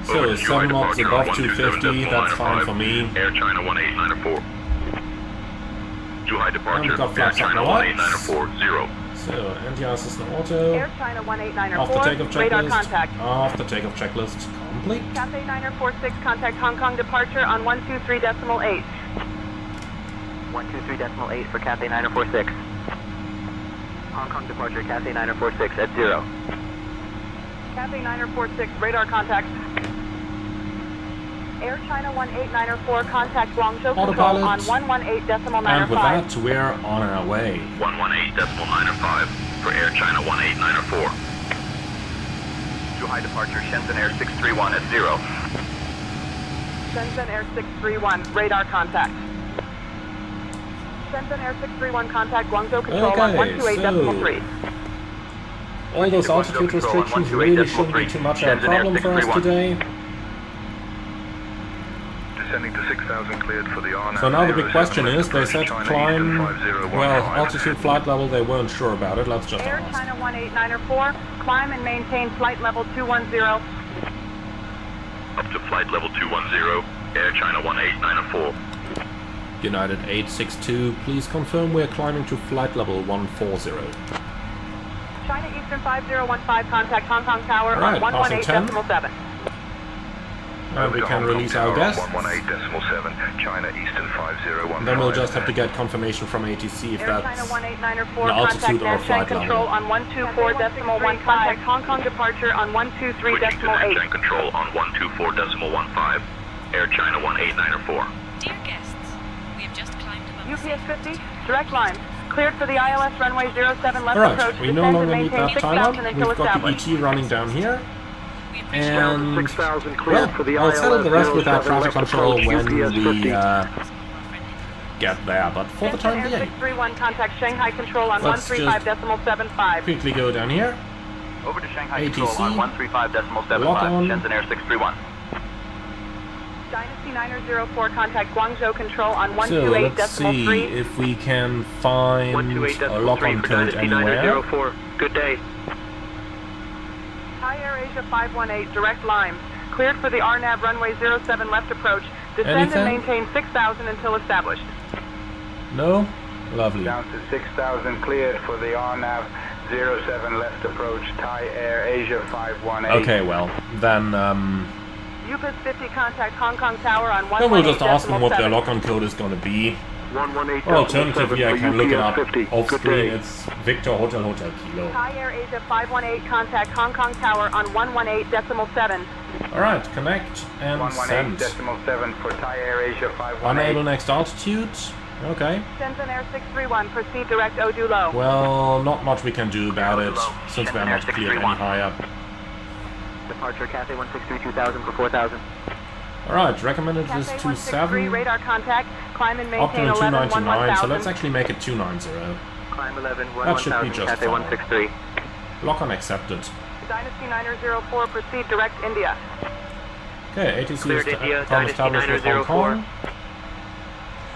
So, 7 knots above 250, that's fine for me. Air China 18904. Zhuhai departure. got Air flaps up China now. 18940. So, anti-air system auto. Air China Off the 18904, takeoff radar checklist. contact. Off the takeoff checklist complete. Cathay 946, contact Hong Kong departure on 123.8. 123.8 for Cathay 946. Hong Kong departure Cathay 946 at 0. Cathay 946, radar contact. Air China 18904, contact Guangzhou control Autopilot. on 118.905. And with that, we're on our way. 118.905 for Air China 18904. Zhuhai departure Shenzhen Air 631 at 0. Shenzhen Air 631, radar contact. Shenzhen Air 631, contact Guangzhou control on Okay, 128.3. All those altitude restrictions really shouldn't be too much of a problem for us today. Descending to 6,000 cleared for the RNAV. So now the big question is, they said China climb, Eastern 5015. well, altitude flight level, they weren't sure about it, let's just Air ask. China 18904, climb and maintain flight level 210. Up to flight level 210, Air China 18904. United 862, please confirm we're climbing to flight level 140. China Eastern 5015, contact Hong Kong Tower Alright, on passing 10. 118.7. And we can release our guests. 118.7, China Eastern 5015. Then we'll just have to get confirmation from ATC if Air China that's 18904, an altitude contact or a Nanshan flight control level. on 124.15. Contact Hong Kong departure on Switching to 123.8. Nanshan control on 124.15, Air China 18904. Dear guests, we have just climbed above the UPS safe 50, altitude. direct line. Cleared for the ILS runway 07 left Alright, approach. we no Descend longer and need maintain that timeout. 6,000 until We've got the established. ET running down here. We appreciate And, 6,000 cleared well, for the I'll settle the rest with our ILS traffic left control approach, when UPS we 50. get there. But for the Shenzhen time Air being, 631, contact Shanghai control on Let's just 135.75. quickly go down here. Over to Shanghai ATC. control on 135.75. Lock on. Shenzhen Air 631. Dynasty 904, contact Guangzhou control on So let's see 128.3. if we can find a lock-on code anywhere. Good day. Thai Air Asia 518, direct line. Cleared for the RNAV runway 07 left approach. Descend Anything? and maintain 6,000 until established. No? Lovely. Down to 6,000 cleared for the RNAV 07 left approach, Thai Air Asia 518. Okay, well, then UPS 50, contact Hong Kong Tower on 118.7. then we'll just ask them what their lock-on code is going to be. 118.7 Or alternatively, I can look it up 50. off Good screen. day. It's Victor Hotel Hotel Kilo. Thai Air Asia 518, contact Hong Kong Tower on 118.7. Alright, connect and send. 118.7 for Thai Air Asia 518. Unable next altitude. Okay. Shenzhen Air 631, proceed direct Odu low. Well, not much we can do about it, since we're not cleared any higher. Departure Cathay 163 2000 for 4000. Alright, recommended is Cathay 27. 163, radar contact, climb and maintain Optimum 11 299, so 1000. let's actually make it 290. Climb 11 That should be 1000 just Cathay fine. 163. Lock-on accepted. Dynasty 904, proceed direct India. Okay, ATC Cleared is India, from established with Hong 904. Kong.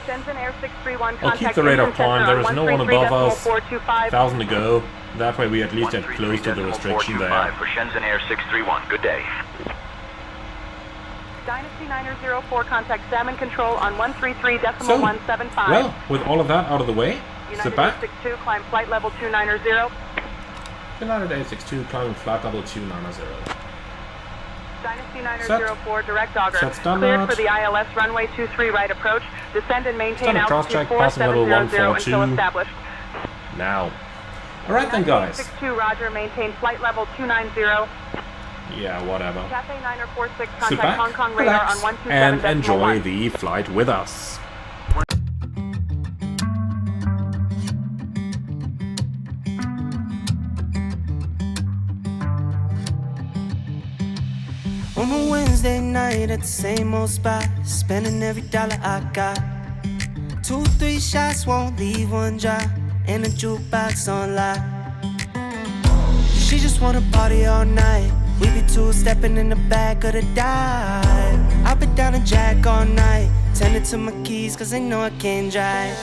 Shenzhen Air 631, I'll contact keep the radar Houston climb, Center there is on no one above us. 133.425. 1,000 to go. That way we at least get close to the restriction there. 133.425 for Shenzhen Air 631. Good day. Dynasty 904, contact Salmon Control on 133.175. Well, with all of that out of the way, sit United back. 862, climb flight level 290. United 862, climbing flight level 290. Dynasty 904, direct auger. Set standard. Cleared for the ILS runway 23 right approach. Descend and maintain Standard cross altitude check, passing level 4700 until 142. established. Now. Alright then, guys. 862, roger, maintain flight level 290. Yeah, whatever. Cathay 946, Sit contact back, Hong Kong radar relax, on and 127.1. enjoy the flight with us. On a Wednesday night at the same old spot, spending every dollar I got. 2, 3 shots won't leave one dry, and the jukebox on lock. She just wanna party all night. We be two-stepping in the back of the dive. I've been down to Jack all night, tending to my keys cause they know I can't drive.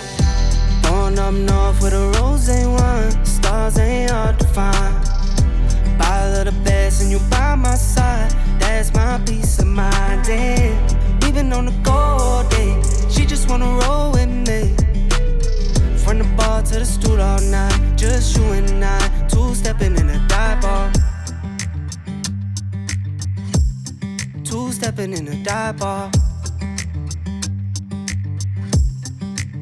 Going up north with a rosé wine, stars ain't hard to find. Bottle of the best and you by my side, that's my peace of mind. Damn, we been on the go all day, she just wanna roll with me. From the bar to the stool all night, just you and I, two-stepping in a dive bar. Two-stepping in a dive bar.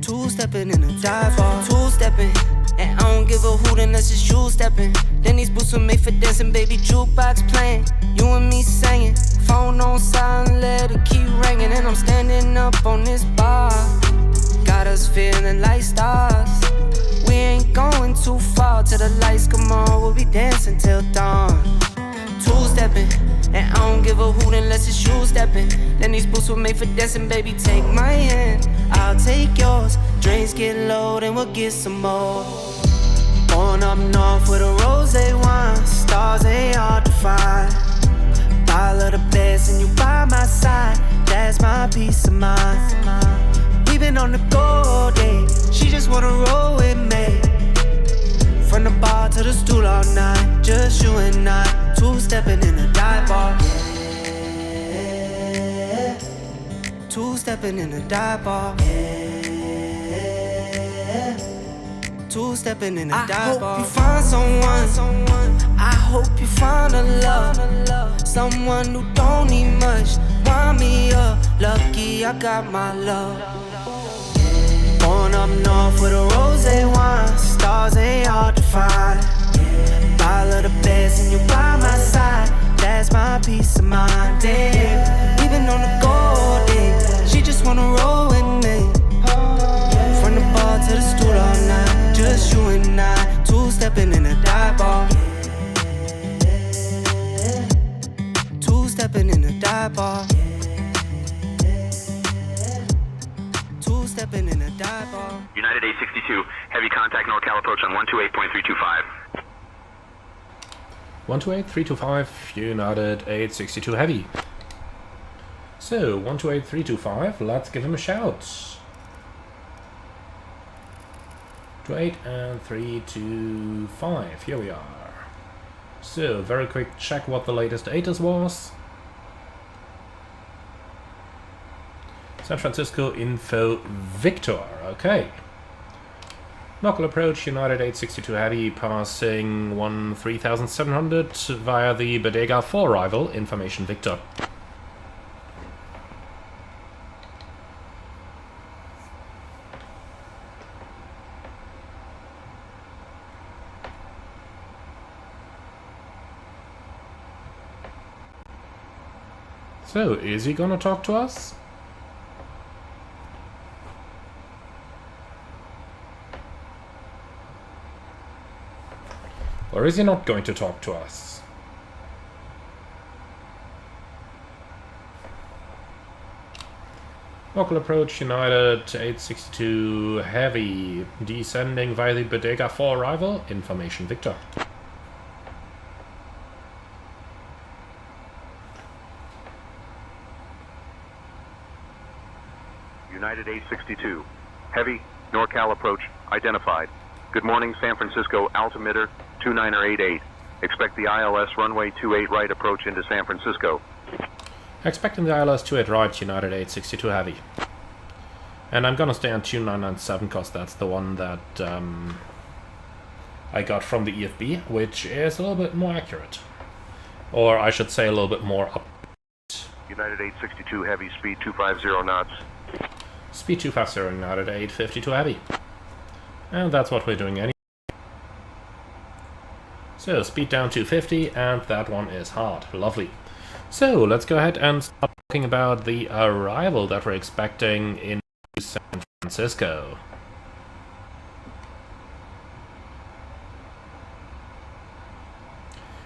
Two-stepping in a dive bar. Two-stepping, and I don't give a hoot unless it's you stepping. Then these boots are made for dancing, baby, jukebox playing. You and me singing, phone on silent, let it keep ringing. And I'm standing up on this bar, got us feeling like stars. We ain't going too far till the lights come on, we'll be dancing till dawn. Two-stepping, and I don't give a hoot unless it's you stepping. Then these boots were made for dancing, baby, take my hand, I'll take yours. Drinks get low, then we'll get some more. Going up north with a rosé wine, stars ain't hard to find. Bottle of the best and you by my side, that's my peace of mind. We been on the go all day, she just wanna roll with me. From the bar to the stool all night, just you and I, two-stepping in a dive bar. Yeah. Two-stepping in a dive bar. Yeah. Two-stepping in a dive bar. I hope you find someone, I hope you find a love. Someone who don't need much, wind me up. Lucky I got my love. Going up north with a rosé wine, stars ain't hard to find. Bottle of the best and you by my side, that's my peace of mind. Damn, we been on the go all day, she just wanna roll with me. From the bar to the stool all night, just you and I, two-stepping in a dive bar. Two-stepping in a dive bar. Two-stepping in a dive bar. United 862, heavy contact NorCal approach on 128.325. 128.325, United 862 Heavy. So, 128.325, let's give him a shout. 28 and 325, here we are. So, very quick check what the latest ATIS was. San Francisco Info Victor, okay. Knuckle approach, United 862 Heavy, passing 13,700 via the Bodega 4 arrival, information Victor. So, is he gonna talk to us? Or is he not going to talk to us? Local approach, United 862 Heavy, descending via the Bodega 4 arrival, information Victor. United 862, heavy, NorCal approach, identified. Good morning, San Francisco, altimeter 2988. Expect the ILS runway 28 right approach into San Francisco. Expecting the ILS 28 right, United 862 Heavy. And I'm gonna stay on tune 997 because that's the one that I got from the EFB, which is a little bit more accurate. Or I should say a little bit more up. United 862 Heavy, speed 250 knots. Speed 250, United 852 Heavy. And that's what we're doing anyway. So, speed down 250, and that one is hard. Lovely. So, let's go ahead and start talking about the arrival that we're expecting in San Francisco.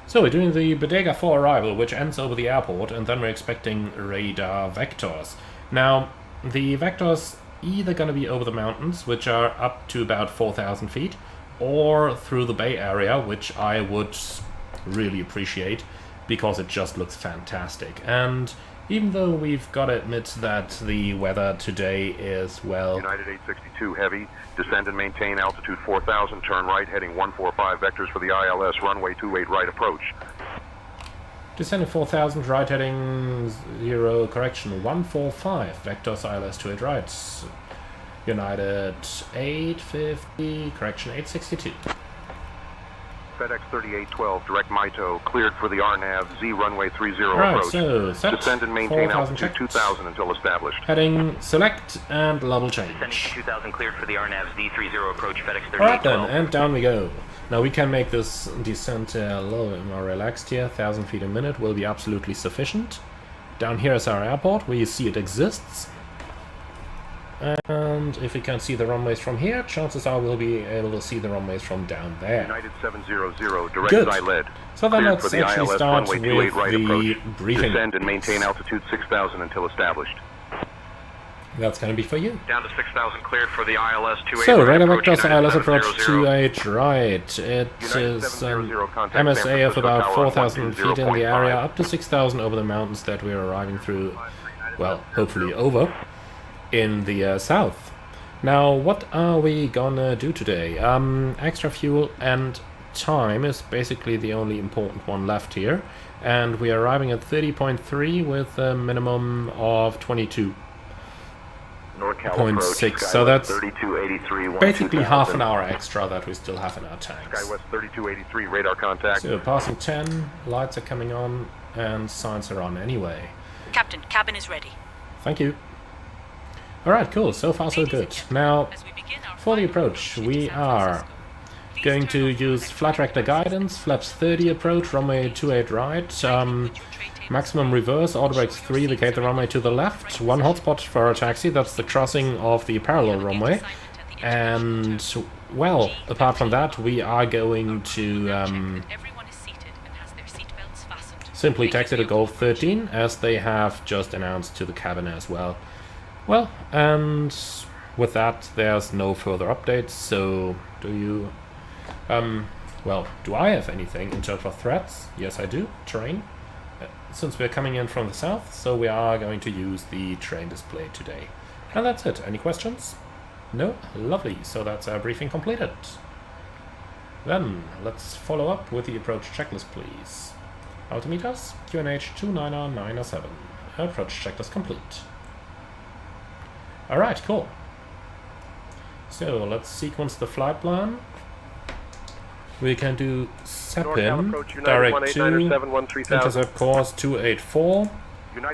So we're doing the Bodega 4 arrival, which ends over the airport, and then we're expecting radar vectors. Now, the vectors either going to be over the mountains, which are up to about 4,000 feet, or through the Bay Area, which I would really appreciate, because it just looks fantastic. And even though we've got to admit that the weather today is, well... United 862 Heavy, descend and maintain altitude 4,000, turn right, heading 145 vectors for the ILS, runway 28 right approach. Descending 4,000, right heading 0, correction, 145, vectors ILS 28 right. United 850, correction 862. FedEx 3812, direct Mito, cleared for the RNAV, Z runway 30 Alright, approach. So set descend and maintain 4,000 altitude checked. 2,000 until established. Heading select and level change. Descending to 2000, cleared for the RNAV Z30 approach, FedEx 3812. Alright then, and down we go. Now we can make this descent a little bit more relaxed here. 1,000 feet a minute will be absolutely sufficient. Down here is our airport. We see it exists. And if we can see the runways from here, chances are we'll be able to see the runways from down there. United 700, direct Good. Xyled. So then Cleared let's for the actually ILS, start runway with 28 right the approach. briefing. Descend and maintain altitude 6,000 until established. That's going to be for you. Down to 6,000, cleared for the ILS 28 So, right radar approach. vectors United ILS approach 700. 28 right. It United is 700, contact San MSA of Francisco about Tower 4,000 feet in the area, 120.5. up to 6,000 over the mountains that we're arriving through, well, hopefully over, in the south. Now, what are we gonna do today? Extra fuel and time is basically the only important one left here. And we are arriving at 30.3 with a minimum of 22. NorCal 0.6, approach, so that's 3283, basically half an hour extra that we still have in our tanks. SkyWest 3283, radar contact. So passing 10, lights are coming on, and signs are on anyway. Captain, cabin is ready. Thank you. Alright, cool, so far so good. Now, As we begin our for the final approach, to we San are Francisco, please going turn to off your use second flat rector flight guidance, flaps 30 approach, runway 28 right, maximum reverse, auto brakes 3, vacate the runway to the left, one hotspot for our taxi, that's the crossing of the parallel runway, and, well, apart from that, we are going to Everyone is seated and has their seatbelts fastened. simply taxi to Golf 13, as they have just announced to the cabin as well. Well, and with that, there's no further updates, so do you... well, do I have anything in terms of threats? Yes, I do. Terrain. Since we're coming in from the south, so we are going to use the terrain display today. And that's it. Any questions? No? Lovely. So that's our briefing completed. Then, let's follow up with the approach checklist, please. Altimeters, QNH 29907. Approach checklist complete. Alright, cool. So, let's sequence the flight plan. We can do SEPIN, direct to, intercept course 284,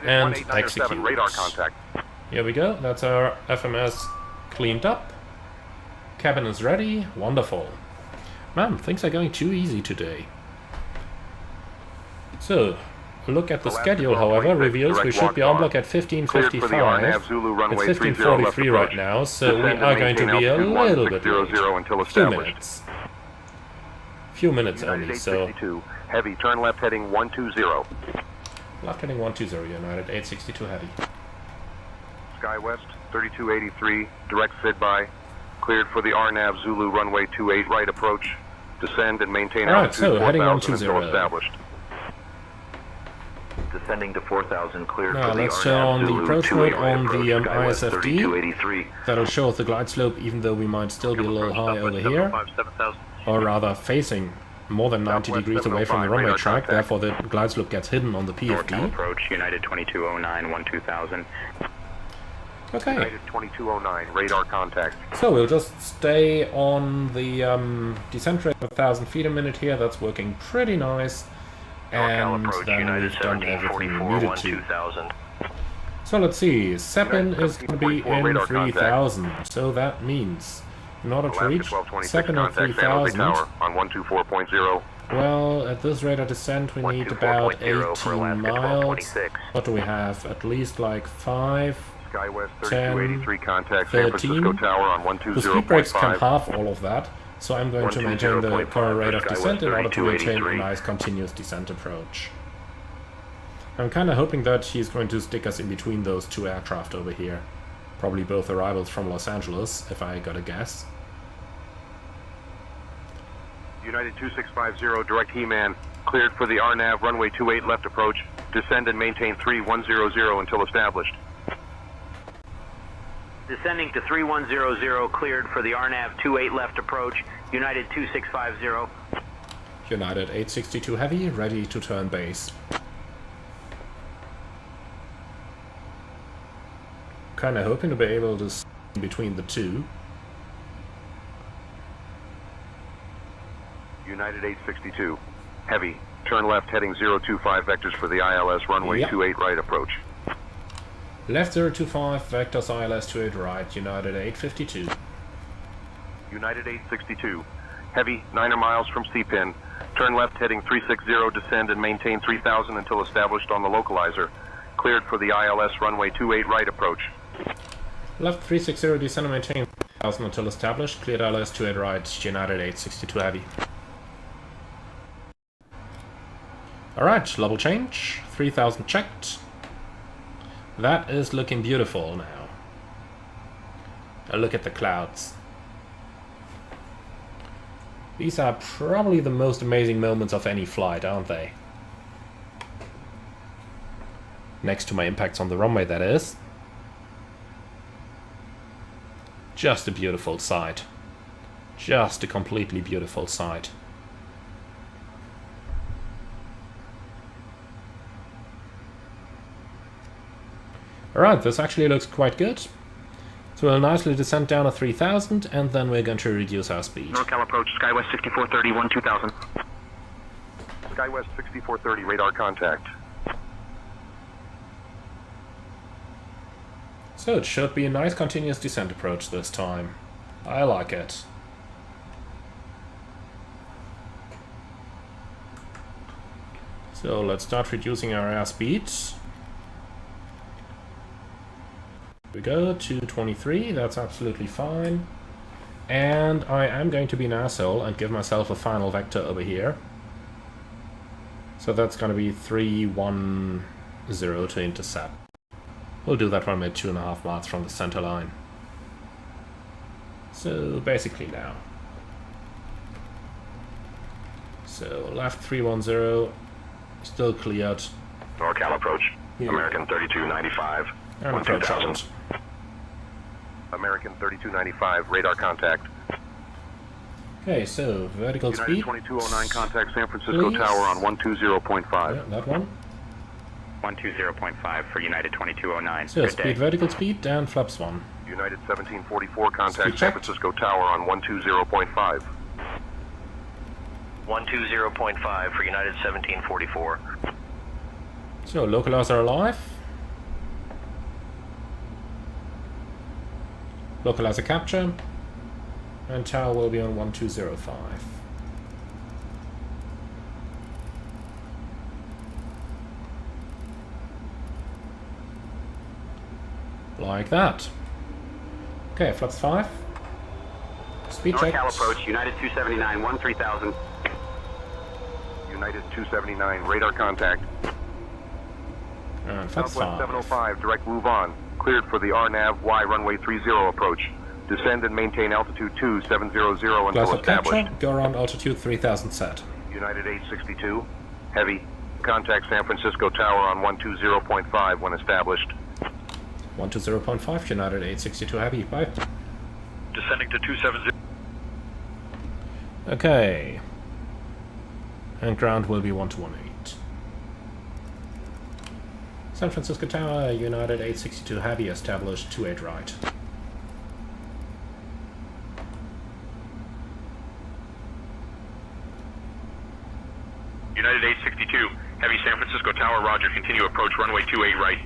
and execute. Radar contact. Here we go, that's our FMS cleaned up. Cabin is ready, wonderful. Man, things are going too easy today. So, a look at the schedule, however, reveals we should be on block at 15:55. It's 15:43 right now, so we are going to be a little bit late. Few minutes only, so... Heavy, turn left heading 120. Left heading 120, United 862 Heavy. SkyWest 3283, direct FID by. Cleared for the RNAV Zulu runway 28 right approach. Descend and maintain altitude so heading 4,000 until 120. established. Descending to 4,000, cleared Now for the let's turn on the RNAV approach Zulu mode 28 on the approach, SkyWest ISFD. 3283. That'll show us the glide slope, even though we might still be a little high over here. Or rather, facing more than 90 degrees away from the runway track, therefore the glide slope gets hidden on the NorCal PFD. approach, United 2209, 12000. Okay. United 2209, radar contact. So we'll just stay on the descent rate of 1,000 feet a minute here. That's working pretty nice. And then we've done everything we needed to. So let's see, Seppin is going to be in 3,000. So that means, in order to reach Seppin in 3,000, on 124.0. well, at this rate of descent we need about 18 miles. What do we have? At least like 5, SkyWest 10, 3283 contact San Francisco 13. Tower on The speed brakes can 120.5. halve all of that, so I'm going to maintain the current rate of descent in order to maintain a nice continuous descent approach. I'm kind of hoping that he's going to stick us in between those two aircraft over here. Probably both arrivals from Los Angeles, if I gotta guess. United 2650, direct He-Man, cleared for the RNAV runway 28 left approach. Descend and maintain 3100 until established. Descending to 3100, cleared for the RNAV 28 left approach, United 2650. United 862 Heavy, ready to turn base. Kinda hoping to be able to stay in between the two. United 862, heavy, turn left heading 025 vectors for the ILS runway 28 right approach. Left 025, vectors ILS 28 right, United 852. United 862, heavy, 9 miles from C-pin, turn left heading 360, descend and maintain 3000 until established on the localizer. Cleared for the ILS runway 28 right approach. Left 360, descend and maintain 3000 until established, cleared ILS 28 right, United 862 Heavy. Alright, level change, 3000 checked. That is looking beautiful now. Look at the clouds. These are probably the most amazing moments of any flight, aren't they? Next to my impacts on the runway, that is. Just a beautiful sight. Just a completely beautiful sight. Alright, this actually looks quite good. So we'll nicely descend down to 3000 and then we're going to reduce our speed. NorCal approach, SkyWest 6430, 12000. SkyWest 6430, radar contact. So it should be a nice continuous descent approach this time. I like it. So let's start reducing our airspeed. Here we go, 223, that's absolutely fine. And I am going to be an asshole and give myself a final vector over here. So that's going to be 310 to intercept. We'll do that one at 2.5 miles from the center line. So basically now. So left 310, still cleared. NorCal approach, Here. American 3295, And approach 2000. out. American 3295, radar contact. Okay, so vertical United speed. 2209, contact San Francisco Please. Tower on 120.5. Yeah, that one. 120.5 for United 2209. So Good speed, day. vertical speed, and flaps 1. United 1744, contact Speed San check. Francisco Tower on 120.5. 120.5 for United 1744. So localizer alive. Localizer capture. And tower will be on 1205. Like that. Okay, flaps 5. Speed check. NorCal approach, United 279, 13,000. United 279, radar contact. And flaps Southwest 5. 705, direct move on. Cleared for the RNAV Y runway 30 approach. Descend and maintain altitude 2700 until Glass of established. capture. Go around altitude 3000 set. United 862, heavy. Contact San Francisco Tower on 120.5 when established. 120.5, United 862 heavy. Bye. Descending to 270. Okay. And ground will be 1218. San Francisco Tower, United 862 Heavy, established 28 right. United 862, Heavy San Francisco Tower, roger, continue approach runway 28 right.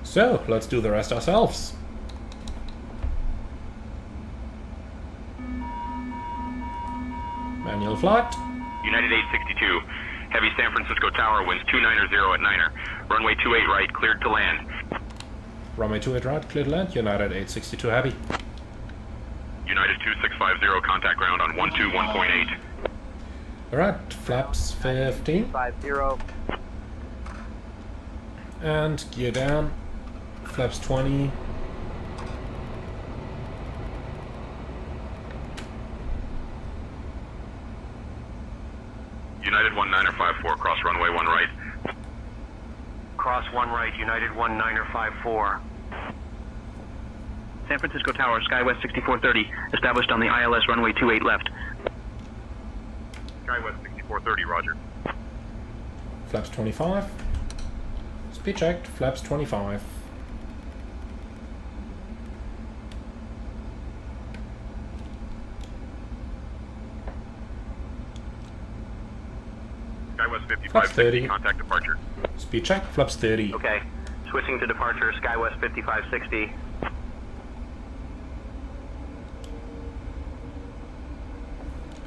So, let's do the rest ourselves. Manual flight. United 862, Heavy San Francisco Tower, winds 290 at 9er. Runway 28 right, cleared to land. Runway 28 right, cleared to land. United 862 Heavy. United 2650, contact ground on 121.8. Alright, flaps 15. 50. And gear down. Flaps 20. United 1954, cross runway 1 right. Cross 1 right, United 1954. San Francisco Tower, Skywest 6430, established on the ILS runway 28 left. Skywest 6430, roger. Flaps 25. Speed checked, flaps 25. Skywest Flaps 30. 5560, contact departure. Speed check, flaps 30. Okay, switching to departure, Skywest 5560.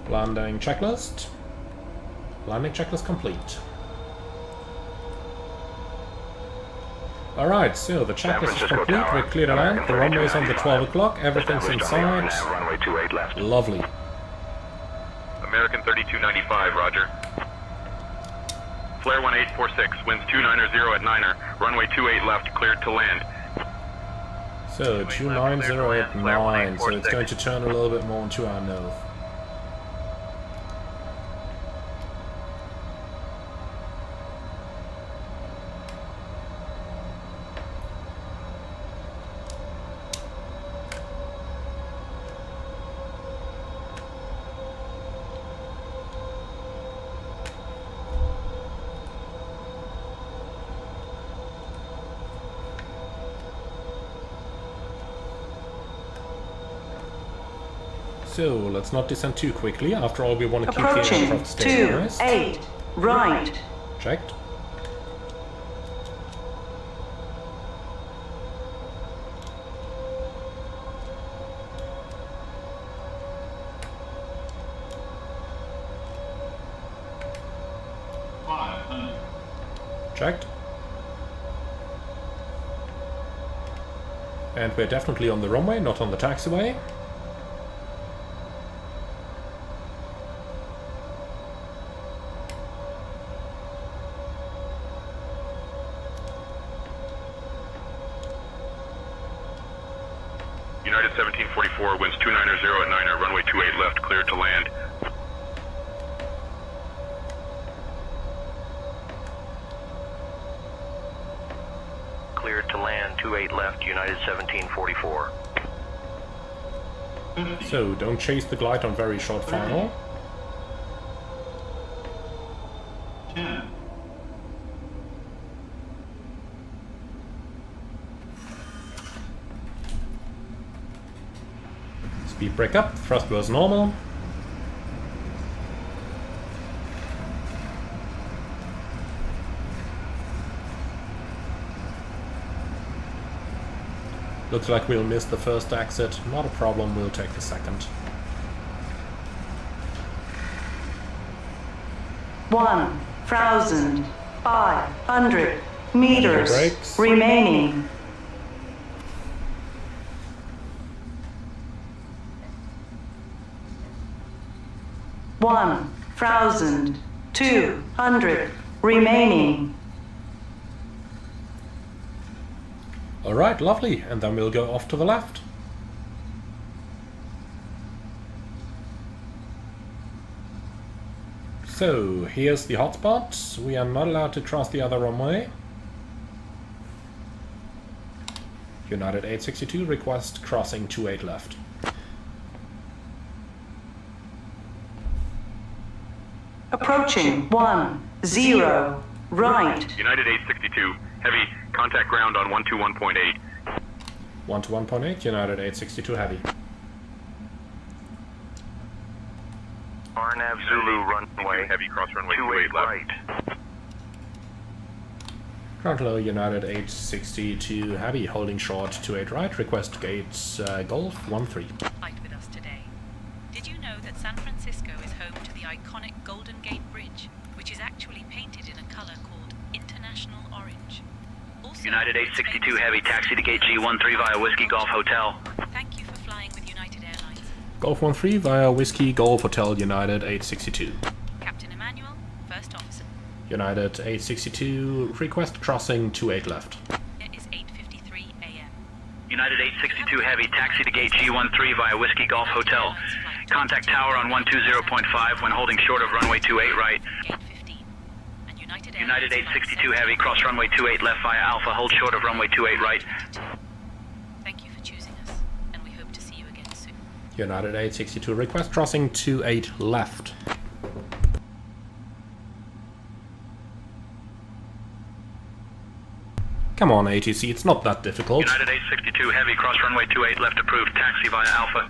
Landing checklist. Landing checklist complete. Alright, so the checklist is complete. We're clear to land. The runway is on the 12 o'clock. Everything's inside. Runway 28 left. Lovely. American 3295, roger. Flare 1846, winds 290 at 9er. Runway 28 left, cleared to land. So 290 at 9, so it's going to turn a little bit more into our north. So, let's not descend too quickly. After all, we want to keep the aircraft stabilized. 28 right. Checked. Checked. And we're definitely on the runway, not on the taxiway. United 1744, winds 290 at 9er, runway 28 left, cleared to land. Cleared to land, 28 left, United 1744. So, don't chase the glide on very short final. 10. Speed brake up, thrust was normal. Looks like we'll miss the first exit. Not a problem, we'll take the second. 1,500 meters Brakes. remaining. One 1,200 remaining. Alright, lovely. And then we'll go off to the left. So, here's the hotspot. We are not allowed to cross the other runway. United 862 request crossing 28 left. Approaching 10, right. United 862, heavy, contact ground on 121.8. 121.8, United 862 heavy. RNAV Zulu runway, heavy, cross runway 28 left. Ground low, United 862 heavy, holding short 28 right, request gate Golf 13. Flight with us today. Did you know that San Francisco is home to the iconic Golden Gate Bridge, which is actually painted in a color called International Orange? Also, United 862 heavy, taxi to gate G13 via Whiskey Golf Hotel. Thank you for flying with United Airlines. Golf 13 via Whiskey Golf Hotel, United 862. Captain Emmanuel, first officer. United 862, request crossing 28 left. It is 8:53 a.m. United 862 heavy, taxi to gate G13 via Whiskey Golf Hotel. Contact tower on 120.5 when holding short of runway 28 right. Gate 15. And United 862 heavy, cross runway 28 left via Alpha, hold short of runway 28 right. Thank you for choosing us, and we hope to see you again soon. United 862, request crossing 28 left. Come on, ATC, it's not that difficult. United 862 heavy, cross runway 28 left approved, taxi via Alpha.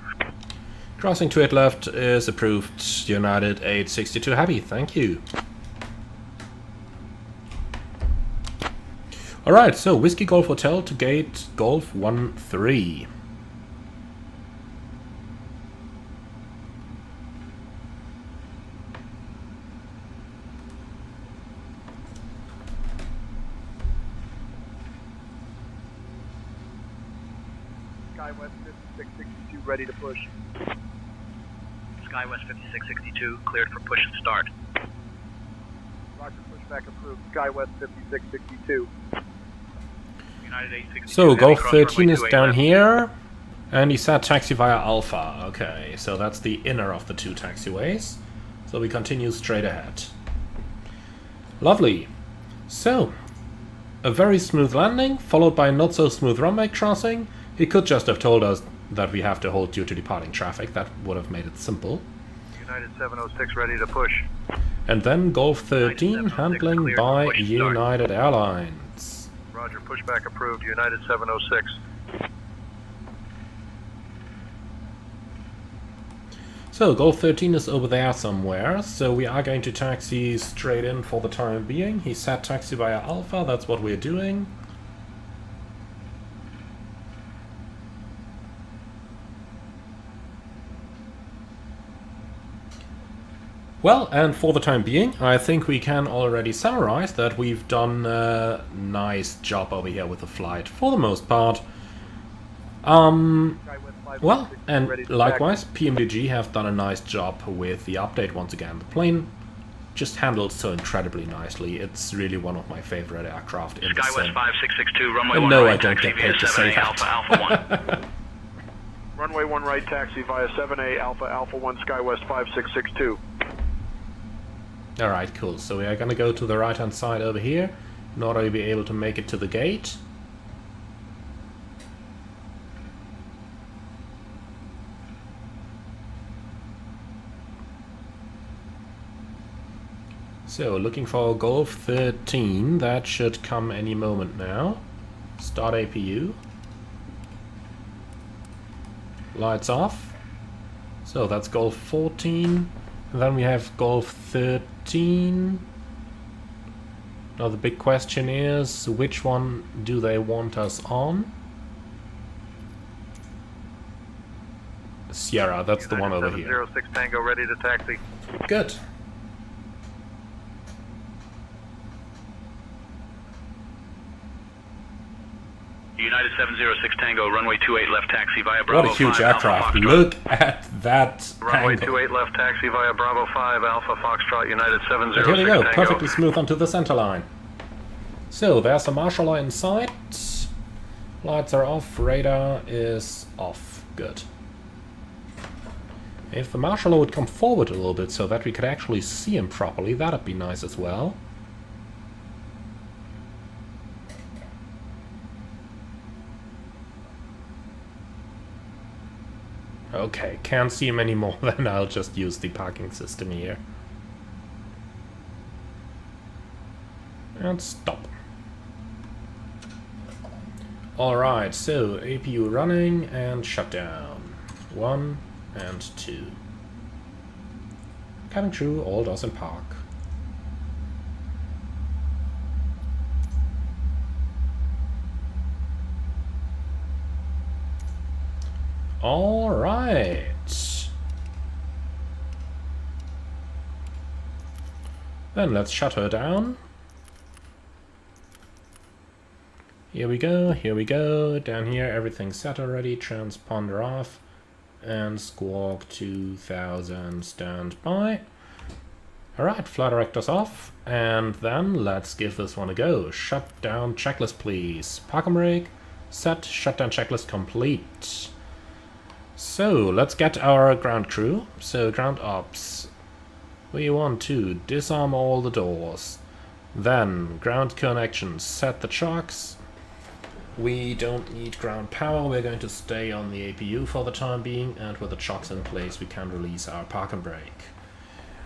Crossing 28 left is approved. United 862 heavy, thank you. Alright, so Whiskey Golf Hotel to gate Golf 13. SkyWest 5662 ready to push. SkyWest 5662, cleared for push and start. Roger, pushback approved. SkyWest 5662. United 862 So heavy, Golf cross 13 runway is 28 down left. here, and he said taxi via Alpha. Okay, so that's the inner of the two taxiways. So we continue straight ahead. Lovely. So, a very smooth landing, followed by a not so smooth runway crossing. He could just have told us that we have to hold due to departing traffic. That would have made it simple. United 706 ready to push. And then Golf 13 United 706 handling cleared for by push and start. United Airlines. Roger, pushback approved. United 706. So Golf 13 is over there somewhere, so we are going to taxi straight in for the time being. He said taxi via Alpha, that's what we're doing. Well, and for the time being, I think we can already summarize that we've done a nice job over here with the flight, for the most part. Well, and likewise, PMDG have done a nice job with the update once again. The plane just handled so incredibly nicely. It's really one of my favorite aircraft in the SkyWest sim. 5662, runway And 1 no, right, I don't taxi get via paid to 7A say Alpha, Alpha 1. Runway 1 right, taxi via 7A Alpha Alpha 1 SkyWest 5662. Alright, cool. So we are gonna go to the right hand side over here in order to be able to make it to the gate. So, looking for Golf 13, that should come any moment now. Start APU. Lights off. So that's Golf 14. And then we have Golf 13. Now the big question is, which one do they want us on? Sierra, that's the one over here. 706 Tango ready to taxi. Good. United 706 Tango, runway 28 left taxi via Bravo 5. What a huge Alpha aircraft. Foxtrot. Look at that Runway angle. 28 left taxi via Bravo 5 Alpha Foxtrot United 706 And here we go, Tango. perfectly smooth onto the center line. So, there's a marshal light in sight. Lights are off, radar is off. Good. If the marshal would come forward a little bit so that we could actually see him properly, that'd be nice as well. Okay, can't see him anymore, then I'll just use the parking system here. And stop. Alright, so APU running and shutdown. 1 and 2. Cabin crew, all doors in park. Alright. Then let's shut her down. Here we go, here we go. Down here everything's set already. Transponder off. And Squawk 2000 standby. Alright, flight director's off. And then let's give this one a go. Shutdown checklist please. Park and brake. Set. Shutdown checklist complete. So, let's get our ground crew. So, ground ops. We want to disarm all the doors. Then, ground connections. Set the chocks. We don't need ground power. We're going to stay on the APU for the time being. And with the chocks in place, we can release our park and brake.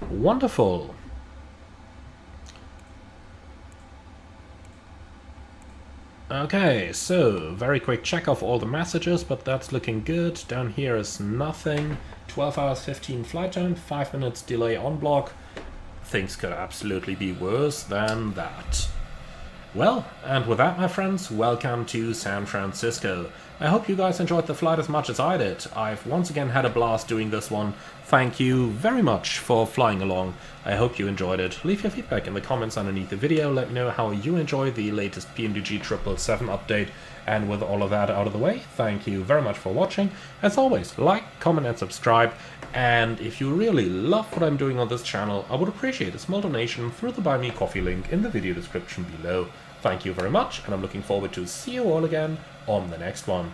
Wonderful. Okay, so very quick check of all the messages, but that's looking good. Down here is nothing. 12 hours 15 flight time, 5 minutes delay on block. Things could absolutely be worse than that. Well, and with that, my friends, welcome to San Francisco. I hope you guys enjoyed the flight as much as I did. I've once again had a blast doing this one. Thank you very much for flying along. I hope you enjoyed it. Leave your feedback in the comments underneath the video. Let me know how you enjoyed the latest PMDG 777 update. And with all of that out of the way, thank you very much for watching. As always, like, comment and subscribe. And if you really love what I'm doing on this channel, I would appreciate a small donation through the Buy Me Coffee link in the video description below. Thank you very much, and I'm looking forward to see you all again on the next one.